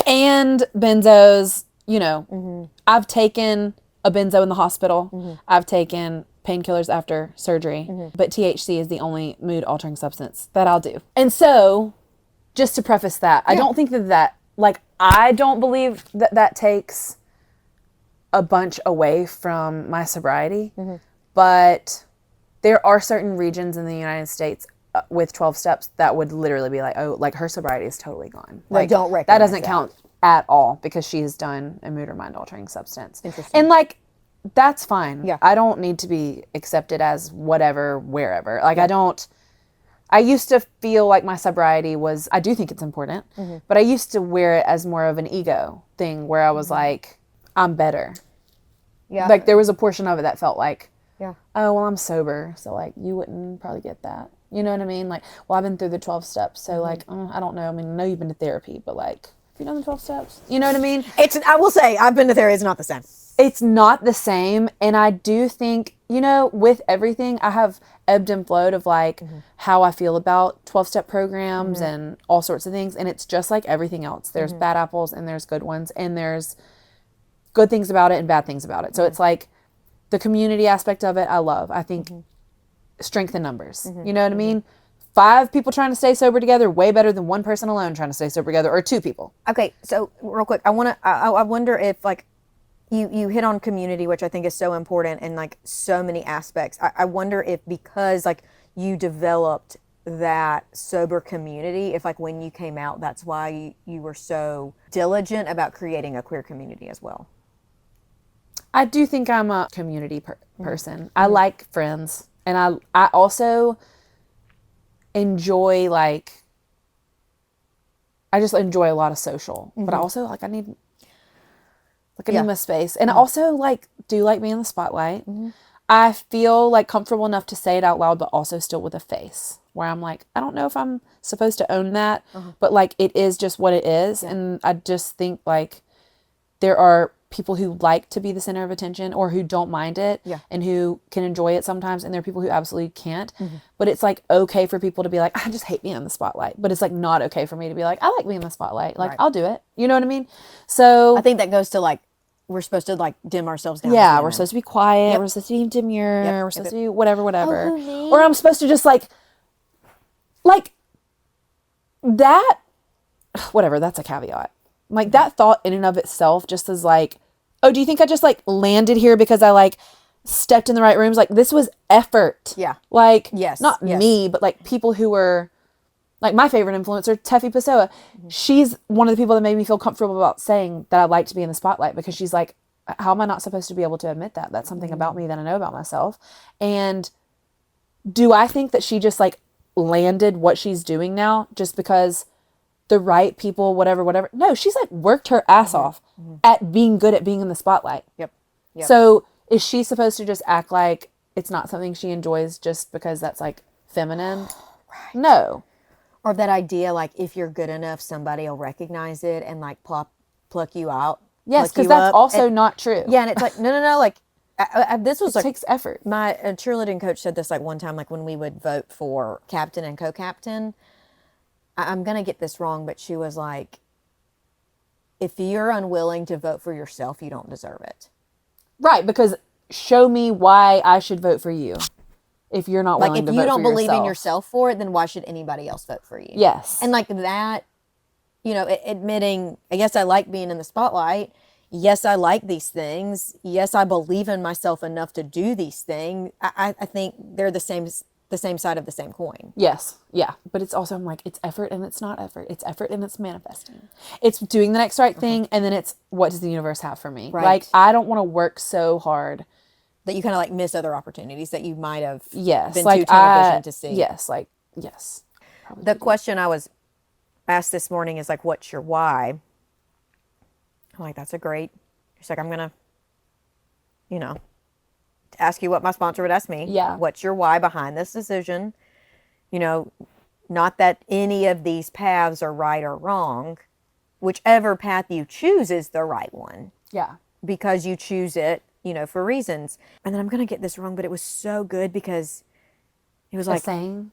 And benzos, I've taken a benzo in the hospital. I've taken painkillers after surgery, but THC is the only mood altering substance that I'll do. And so, just to preface that, I don't think that like, I don't believe that takes a bunch away from my sobriety, but there are certain regions in the United States with 12 steps that would literally be like, oh, like her sobriety is totally gone. Like, don't recognize that doesn't count at all because she's done a mood or mind altering substance. Interesting. And like, that's fine. Yeah. I don't need to be accepted as whatever, wherever. Like, I don't, I used to feel like my sobriety was, I do think it's important, but I used to wear it as more of an ego thing where I was like, I'm better. Yeah. Like there was a portion of it that felt like, Yeah. oh, well, I'm sober. So like you wouldn't probably get that. You know what I mean? Like, well, I've been through the 12 steps. So like, I don't know. I mean, I know you've been to therapy, but like, have you done the 12 steps? You know what I mean? I will say, I've been to therapy. It's not the same. It's not the same. And I do think, you know, with everything, I have ebbed and flowed of like how I feel about 12-step programs and all sorts of things. And it's just like everything else. There's bad apples and there's good ones. And there's good things about it and bad things about it. So it's like the community aspect of it, I love. I think strength in numbers. You know what I mean? 5 people trying to stay sober together, way better than 1 person alone trying to stay sober together, or 2 people. Okay, so real quick, I wonder if like you hit on community, which I think is so important in like so many aspects. I wonder if because like you developed that sober community, if like when you came out, that's why you were so diligent about creating a queer community as well. I do think I'm a community person. I like friends, and I also enjoy like I just enjoy a lot of social, but I also like I need my space, and I also like do like being in the spotlight. I feel like comfortable enough to say it out loud, but also still with a face where I'm like, I don't know if I'm supposed to own that, but like it is just what it is, and I just think like there are people who like to be the center of attention or who don't mind it and who can enjoy it sometimes. And there are people who absolutely can't, but it's like okay for people to be like, I just hate being in the spotlight, but it's like not okay for me to be like, I like being in the spotlight. Like I'll do it. You know what I mean? So I think that goes to like, we're supposed to like dim ourselves down. Yeah. We're supposed to be quiet. We're supposed to be demure. We're supposed to be whatever. Oh, or I'm supposed to just like that, whatever. That's a caveat. Like that thought in and of itself just is like, oh, do you think I just like landed here because I like stepped in the right rooms? Like this was effort. Yeah. Like, Yes. not me, but like people who were like my favorite influencer, Teffi Pessoa. She's one of the people that made me feel comfortable about saying that I like to be in the spotlight, because she's like, how am I not supposed to be able to admit that? That's something about me that I know about myself. And do I think that she just like landed what she's doing now just because the right people, whatever. No, she's like worked her ass off at being good at being in the spotlight. Yep. So is she supposed to just act like it's not something she enjoys just because that's like feminine? No. Or that idea, like if you're good enough, somebody will recognize it and like pluck you out. Yes, because that's also not true. Yeah, and it's like, no, like this was it like takes effort. My cheerleading coach said this like one time, like when we would vote for captain and co-captain. I'm going to get this wrong, but she was like, if you're unwilling to vote for yourself, you don't deserve it. Right, because show me why I should vote for you if you're not willing to vote for yourself. Like, if you don't believe in yourself for it, then why should anybody else vote for you? Yes. And like that, you know, admitting, yes, I like being in the spotlight. Yes, I like these things. Yes, I believe in myself enough to do these things. I think they're the same side of the same coin. Yes. Yeah. But it's also, I'm like, it's effort and it's not effort. It's effort and it's manifesting. It's doing the next right thing. And then it's, what does the universe have for me? Right. Like, I don't want to work so hard that you kind of like miss other opportunities that you might have been like, too tunnel vision to see. Yes. Like, yes. The question I was asked this morning is like, what's your why? I'm like, that's a great, she's like, I'm going to, you know, ask you what my sponsor would ask me. Yeah. What's your why behind this decision? You know, not that any of these paths are right or wrong. Whichever path you choose is the right one. Yeah. Because you choose it, you know, for reasons. And then I'm going to get this wrong, but it was so good because it was like, a saying?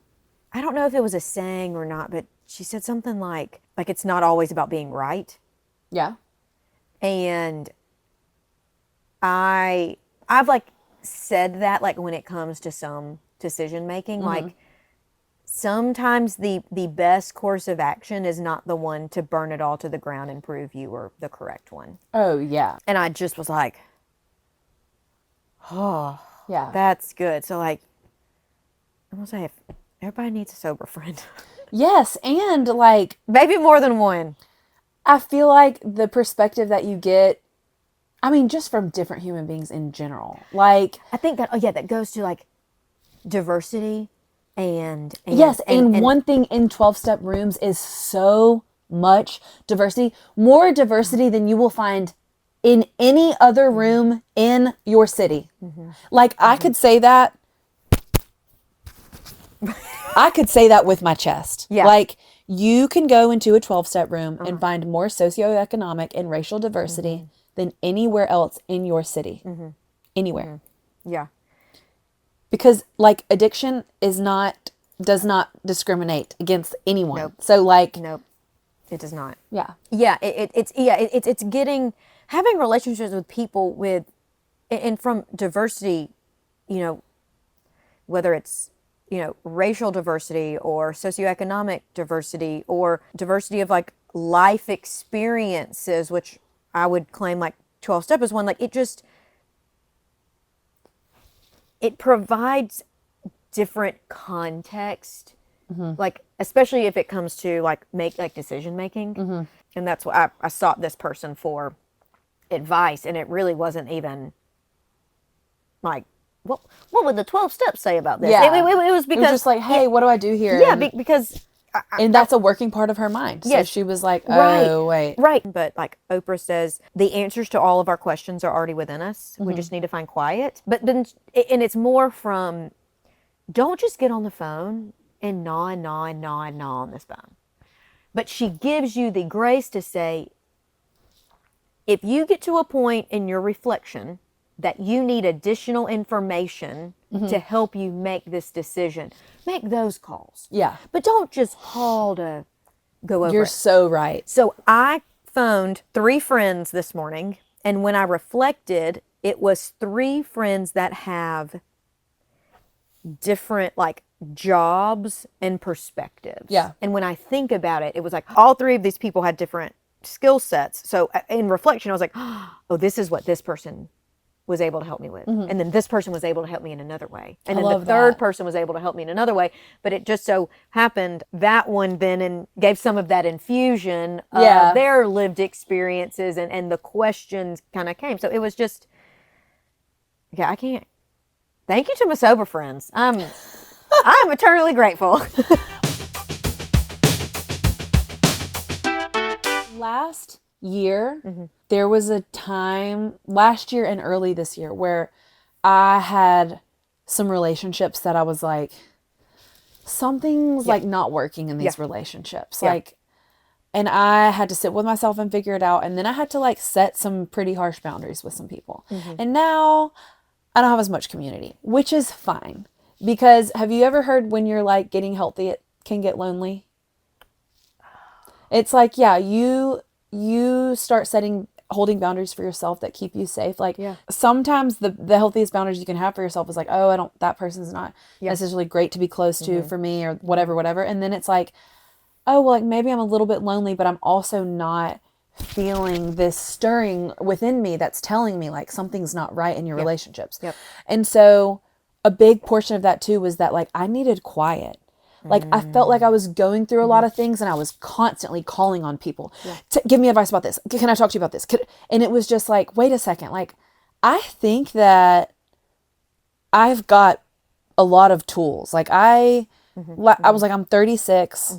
I don't know if it was a saying or not, but she said something like it's not always about being right. Yeah. And I've like said that like when it comes to some decision making, like sometimes the best course of action is not the one to burn it all to the ground and prove you were the correct one. Oh yeah. And I just was like, oh yeah, that's good. So like, I'm gonna say, everybody needs a sober friend. Yes. And like, maybe more than one. I feel like the perspective that you get, I mean, just from different human beings in general. Like, I think that, that goes to like diversity. Yes, and one thing in 12-step rooms is so much diversity, more diversity than you will find in any other room in your city. Like I could say that. I could say that with my chest. Yeah. Like you can go into a 12-step room and find more socioeconomic and racial diversity than anywhere else in your city. Anywhere. Yeah. Because like addiction does not discriminate against anyone. Nope. So like Nope. It does not. yeah. Yeah, it's getting having relationships with people with and from diversity, you know, whether it's racial diversity or socioeconomic diversity or diversity of like life experiences, which I would claim like 12 step is one. Like it provides different context, like especially if it comes to like decision making, and that's what I sought this person for advice, and it really wasn't even like what would the 12 steps say about this? Yeah. It was because it was just like, hey, what do I do here? Yeah, because and that's a working part of her mind. So Yes. she was like, oh, wait. Right. But like Oprah says, the answers to all of our questions are already within us. We just need to find quiet. But then, and it's more from, don't just get on the phone and gnaw on this phone. But she gives you the grace to say, if you get to a point in your reflection that you need additional information to help you make this decision, make those calls. Yeah. But don't just call to go over You're it. so right. So I phoned 3 friends this morning, and when I reflected, it was 3 friends that have different like jobs and perspectives. Yeah. And when I think about it, it was like all 3 of these people had different skill sets. So in reflection, I was like, oh, this is what this person was able to help me with. And then this person was able to help me in another way. And then the third person was able to help me in another way. But it just so happened that one then gave some of that infusion of their lived experiences and the questions kind of came. So it was just, yeah, I can't. Thank you to my sober friends. I'm eternally grateful. Last year, there was a time last year and early this year where I had some relationships that I was like, something's like not working in these relationships. Like, and I had to sit with myself and figure it out. And then I had to like set some pretty harsh boundaries with some people. And now I don't have as much community, which is fine. Because have you ever heard when you're like getting healthy, it can get lonely? It's like, yeah, you start holding boundaries for yourself that keep you safe. Like sometimes the healthiest boundaries you can have for yourself is like, oh, that person's not necessarily great to be close to for me or whatever. And then it's like, oh, well, like maybe I'm a little bit lonely, but I'm also not feeling this stirring within me that's telling me like something's not right in your relationships. And so a big portion of that too was that like I needed quiet. Like I felt like I was going through a lot of things and I was constantly calling on people to give me advice about this. Can I talk to you about this? And it was just like, wait a second. Like, I think that I've got a lot of tools. Like I was like, I'm 36.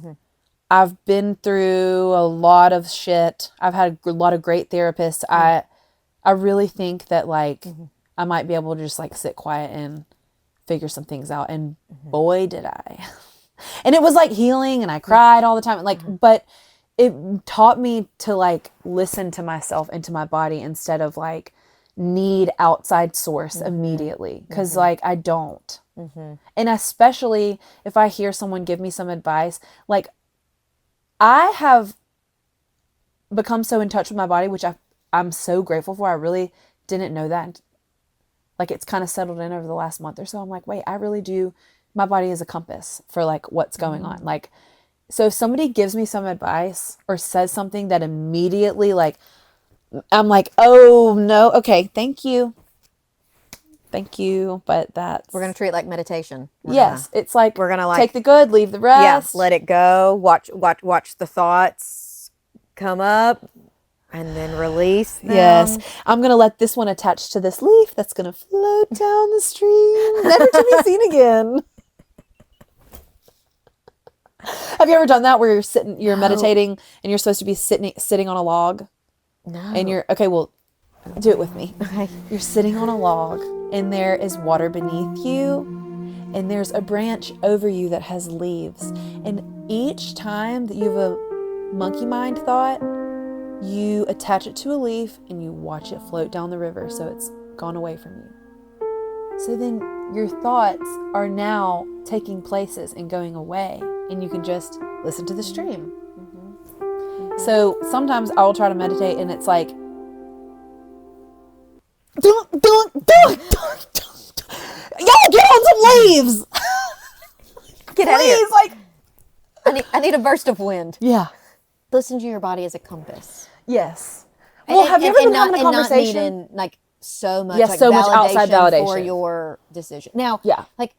I've been through a lot of shit. I've had a lot of great therapists. I really think that like I might be able to just like sit quiet and figure some things out. And boy, did I. And it was like healing and I cried all the time. Like, but it taught me to like listen to myself and to my body instead of like need outside source immediately. Cause like I don't. And especially if I hear someone give me some advice, like I have become so in touch with my body, which I'm so grateful for. I really didn't know that. Like it's kind of settled in over the last month or so. I'm like, wait, I really do. My body is a compass for like what's going on. Like, so if somebody gives me some advice or says something that immediately like, I'm like, oh no. Okay. Thank you. But we're going to treat it like meditation. It's like, we're going to like take the good, leave the rest. Yeah. Let it go. Watch the thoughts come up and then release them. Yes. I'm going to let this one attach to this leaf that's going to float down the stream, never to be seen again. Have you ever done that where you're meditating and you're supposed to be sitting on a log? No. And okay, well, do it with me. Okay. You're sitting on a log and there is water beneath you and there's a branch over you that has leaves. And each time that you have a monkey mind thought, you attach it to a leaf and you watch it float down the river so it's gone away from you. So then your thoughts are now taking places and going away and you can just listen to the stream. So sometimes I'll try to meditate and it's like, y'all get on some leaves. Get out of here. Like, I need a burst of wind. Yeah. Listen to your body as a compass. Yes. Well, have you ever been having a conversation? And not needing, like, so much, yes, like, so much outside validation for your decision. Now, yeah. like,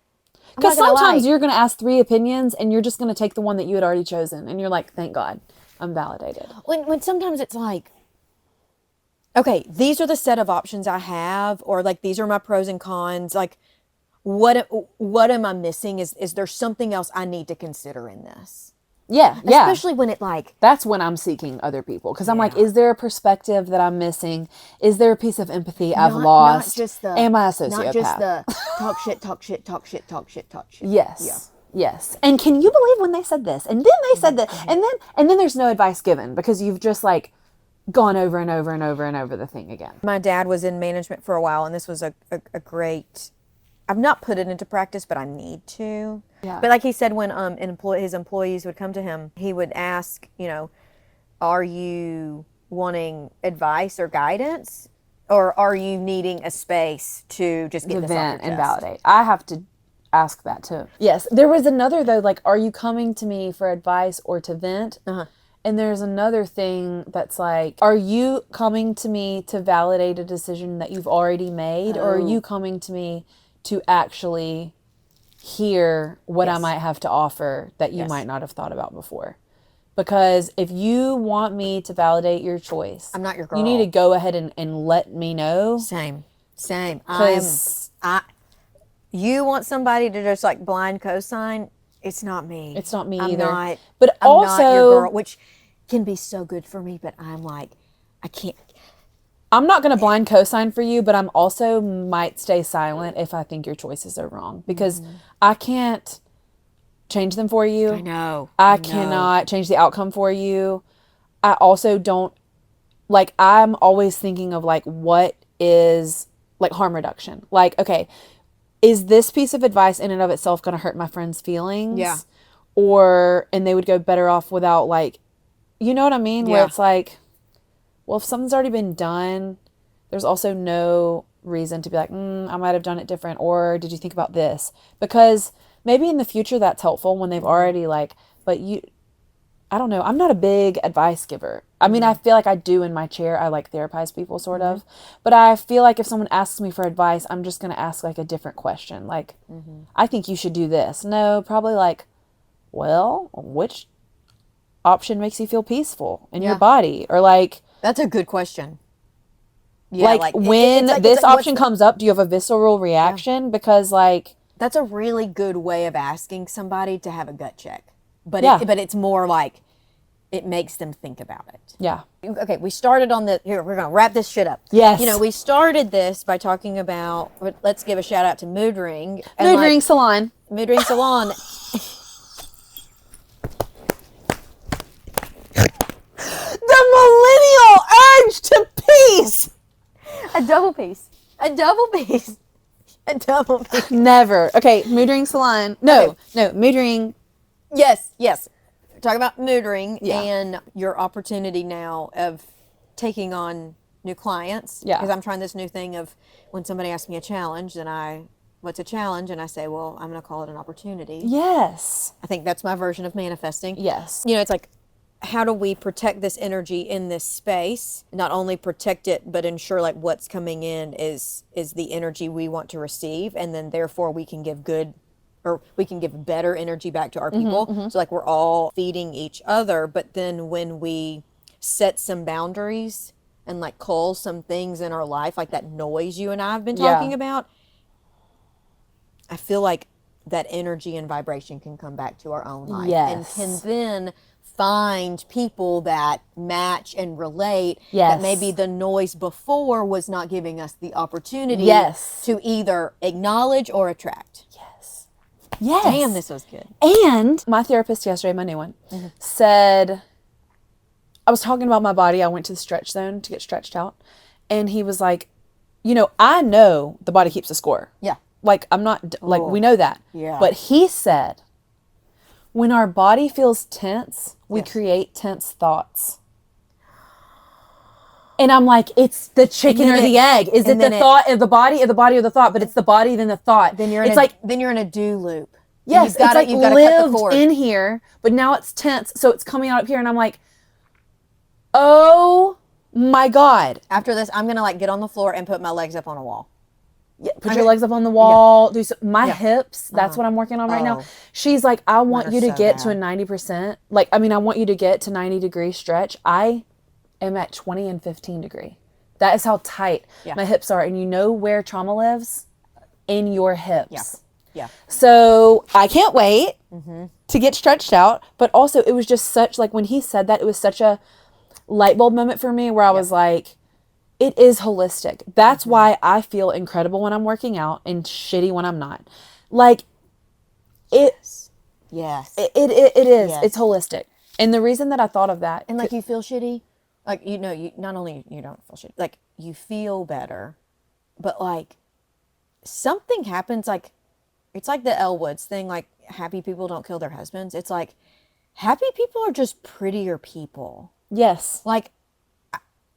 because sometimes you're going to ask 3 opinions and you're just going to take the one that you had already chosen. And you're like, thank God, I'm validated. When sometimes it's like, okay, these are the set of options I have, or like, these are my pros and cons. Like, what am I missing? Is there something else I need to consider in this? Yeah. Especially when it like... That's when I'm seeking other people. Because I'm like, is there a perspective that I'm missing? Is there a piece of empathy I've lost? Not just the... Am I a sociopath? Not just the talk shit, talk shit, talk shit, talk shit, talk shit. Yes. Yeah. Yes. And can you believe when they said this? And then they said that. And then there's no advice given because you've just like gone over and over and over and over the thing again. My dad was in management for a while, and this was a great... I've not put it into practice, but I need to. Yeah. But like he said, when his employees would come to him, he would ask, are you wanting advice or guidance, or are you needing a space to just get this off your chest? And validate. I have to ask that too. Yes. There was another though, like, are you coming to me for advice or to vent? Uh-huh. And there's another thing that's like, are you coming to me to validate a decision that you've already made, or are you coming to me to actually hear what I might have to offer that you might not have thought about before? Because if you want me to validate your choice, I'm not your girl. You need to go ahead and let me know. Same. You want somebody to just like blind cosign? It's not me. It's not me I'm either. Not, but I'm also, not your girl, which can be so good for me. But I'm like, I can't. I'm not going to blind cosign for you, but I'm also might stay silent if I think your choices are wrong, because I can't change them for you. I know. I cannot change the outcome for you. I also don't, like, I'm always thinking of like, what is like harm reduction? Like, okay, is this piece of advice in and of itself going to hurt my friend's feelings? Yeah. And they would go better off without, like, you know what I mean? Where it's like, well, if something's already been done, there's also no reason to be like, I might have done it different. Or did you think about this? Because maybe in the future that's helpful when they've already like, but I don't know. I'm not a big advice giver. I mean, I feel like I do in my chair. I like therapize people sort of, but I feel like if someone asks me for advice, I'm just going to ask like a different question. Like, I think you should do this. No, probably like, well, which option makes you feel peaceful in your body? Or like, that's a good question. Yeah, like when this option comes up, do you have a visceral reaction? Yeah. Because like, that's a really good way of asking somebody to have a gut check. But but it's more like it makes them think about it. Yeah. Okay, we started on here, we're going to wrap this shit up. Yes. We started this by talking about, let's give a shout out to Mood Ring. Mood Ring Salon. Mood Ring Salon. The millennial urge to peace. A double piece. A double piece. A double piece. Never. Okay, Mood Ring Salon. No, Mood Ring. Yes. Talk about Mood Ring and your opportunity now of taking on new clients. Yeah. Because I'm trying this new thing of when somebody asks me a challenge, then what's a challenge? And I say, well, I'm going to call it an opportunity. Yes. I think that's my version of manifesting. Yes. It's like, how do we protect this energy in this space? Not only protect it, but ensure like what's coming in is the energy we want to receive. And then therefore we can give better energy back to our people. So like we're all feeding each other. But then when we set some boundaries and like cull some things in our life, like that noise you and I have been talking about, I feel like that energy and vibration can come back to our own life. Yes. And can then find people that match and relate. Yes. That maybe the noise before was not giving us the opportunity Yes. to either acknowledge or attract. Yes. Yes. Damn, this was good. And my therapist yesterday, my new one, said, I was talking about my body. I went to the stretch zone to get stretched out. And he was like, you know, I know the body keeps a score. Yeah. Like, I'm not, like, we know that. Yeah. But he said, when our body feels tense, we Yes. create tense thoughts. And I'm like, it's the chicken or the egg. Is it the thought of the body or the body or the thought? But it's the body, then the thought. Then you're in a do loop. Yes, it's like you've gotta lived cut the cord. in here, but now it's tense, so it's coming out up here, and I'm like, oh my God. After this, I'm gonna like get on the floor and put my legs up on a wall. Yeah, put your legs up on the wall. Do my hips. That's what I'm working on right now. Oh. She's like, I want you to so get to a bad. 90%. Like, I mean, I want you to get to 90-degree stretch. I am at 20 and 15 degree. That is how tight my hips are. And you know where trauma lives? In your hips. Yeah. Yeah. So I can't wait to get stretched out. But also, it was just such, like, when he said that, it was such a light bulb moment for me where I was like, it is holistic. That's why I feel incredible when I'm working out and shitty when I'm not. Like, Yes. It is. Yes. It's holistic. And the reason that I thought of that. And like you feel shitty, like, you know, you not only you don't feel shitty, like you feel better, but like something happens, like it's like the Elle Woods thing, like happy people don't kill their husbands. It's like happy people are just prettier people. Yes. Like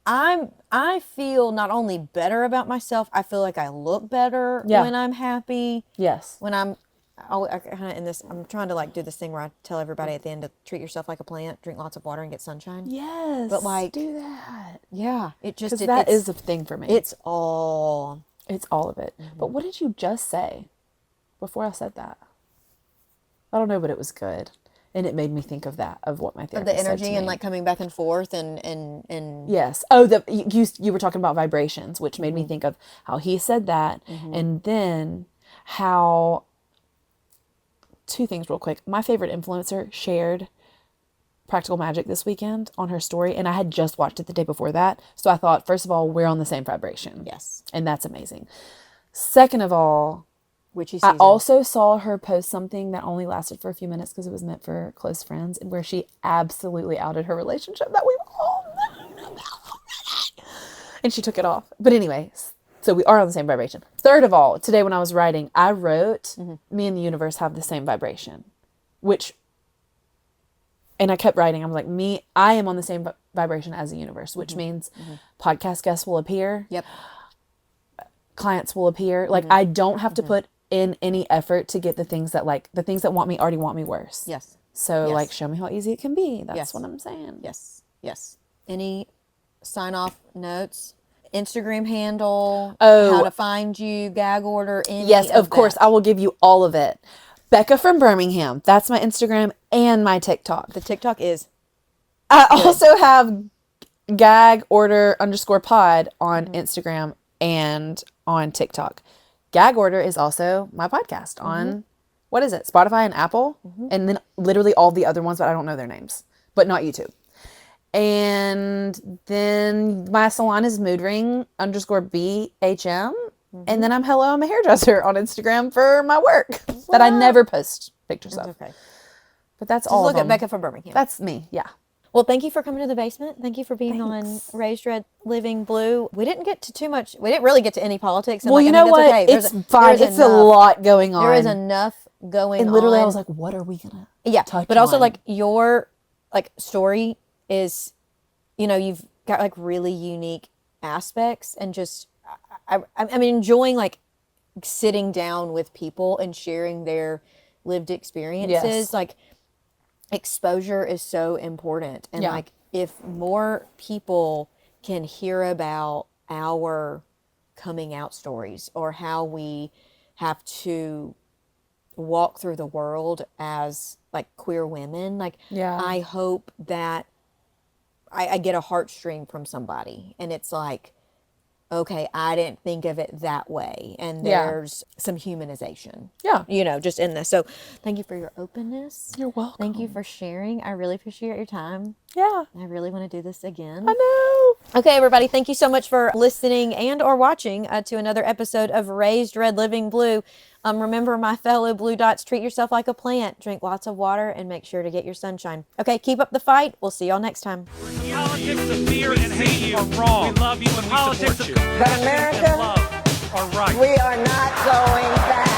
I feel not only better about myself, I feel like I look better when I'm happy. Yes. When I'm I'm trying to like do this thing where I tell everybody at the end to treat yourself like a plant, drink lots of water and get sunshine. Yes. But like do that. Yeah, it just That is a thing for me. It's all of it. But what did you just say before I said that? I don't know, but it was good. And it made me think of that, of what my therapist the energy said to and me. like coming back and forth and Yes. Oh, you were talking about vibrations, which made me think of how he said that, and then how, two things real quick. My favorite influencer shared Practical Magic this weekend on her story, and I had just watched it the day before that. So I thought, first of all, we're on the same vibration. Yes. And that's amazing. Second of all, witchy I season. also saw her post something that only lasted for a few minutes because it was meant for close friends, and where she absolutely outed her relationship that we've all known about already. And she took it off. But anyway, so we are on the same vibration. Third of all, today when I was writing, I wrote, me and the universe have the same vibration, and I kept writing. I was like, I am on the same vibration as the universe, which means podcast guests will appear. Yep. Clients will appear. Like, I don't have to put in any effort to get the things that want me already want me worse. Yes. So Yes. like, show me how easy it can be. That's Yes. what I'm saying. Yes. Yes. Any sign off notes? Instagram handle? Oh. How to find you? Gag order? Yes, of course. I will give you all of it. Becca from Birmingham. That's my Instagram and my TikTok. The TikTok is. I also have gag order _pod on Instagram and on TikTok. Gag order is also my podcast on, what is it? Spotify and Apple. And then literally all the other ones, but I don't know their names, but not YouTube. And then my salon is moodring _BHM. And then I'm a hairdresser on Instagram for my work that I never post pictures of. Okay. But that's Just all look of them. at Becca from Birmingham. That's me. Yeah. Well, thank you for coming to the basement. Thank you for being Thanks. on Raised Red, Living Blue. We didn't get to too much. We didn't really get to any politics. And Well, you know that's what? okay. It's fine. It's a lot going on. There is enough going on. And literally I was like, what are we going to touch but also on? like your story is, you've got like really unique aspects, and just, I mean, enjoying like sitting down with people and sharing their lived experiences. Yes. Like, exposure is so important, and like if more people can hear about our coming out stories, or how we have to walk through the world as like queer women, like I hope that I get a heartstring from somebody, and it's like, okay, I didn't think of it that way. And there's some humanization. Yeah. You know, just in this. So thank you for your openness. You're welcome. Thank you for sharing. I really appreciate your time. Yeah. I really want to do this again. I know. Okay, everybody, thank you so much for listening and or watching to another episode of Raised Red Living Blue. Remember, my fellow Blue Dots, treat yourself like a plant. Drink lots of water and make sure to get your sunshine. Okay, keep up the fight. We'll see y'all next time. Politics of fear and hate are wrong. We love you and politics of But America, love are right. we are not going back.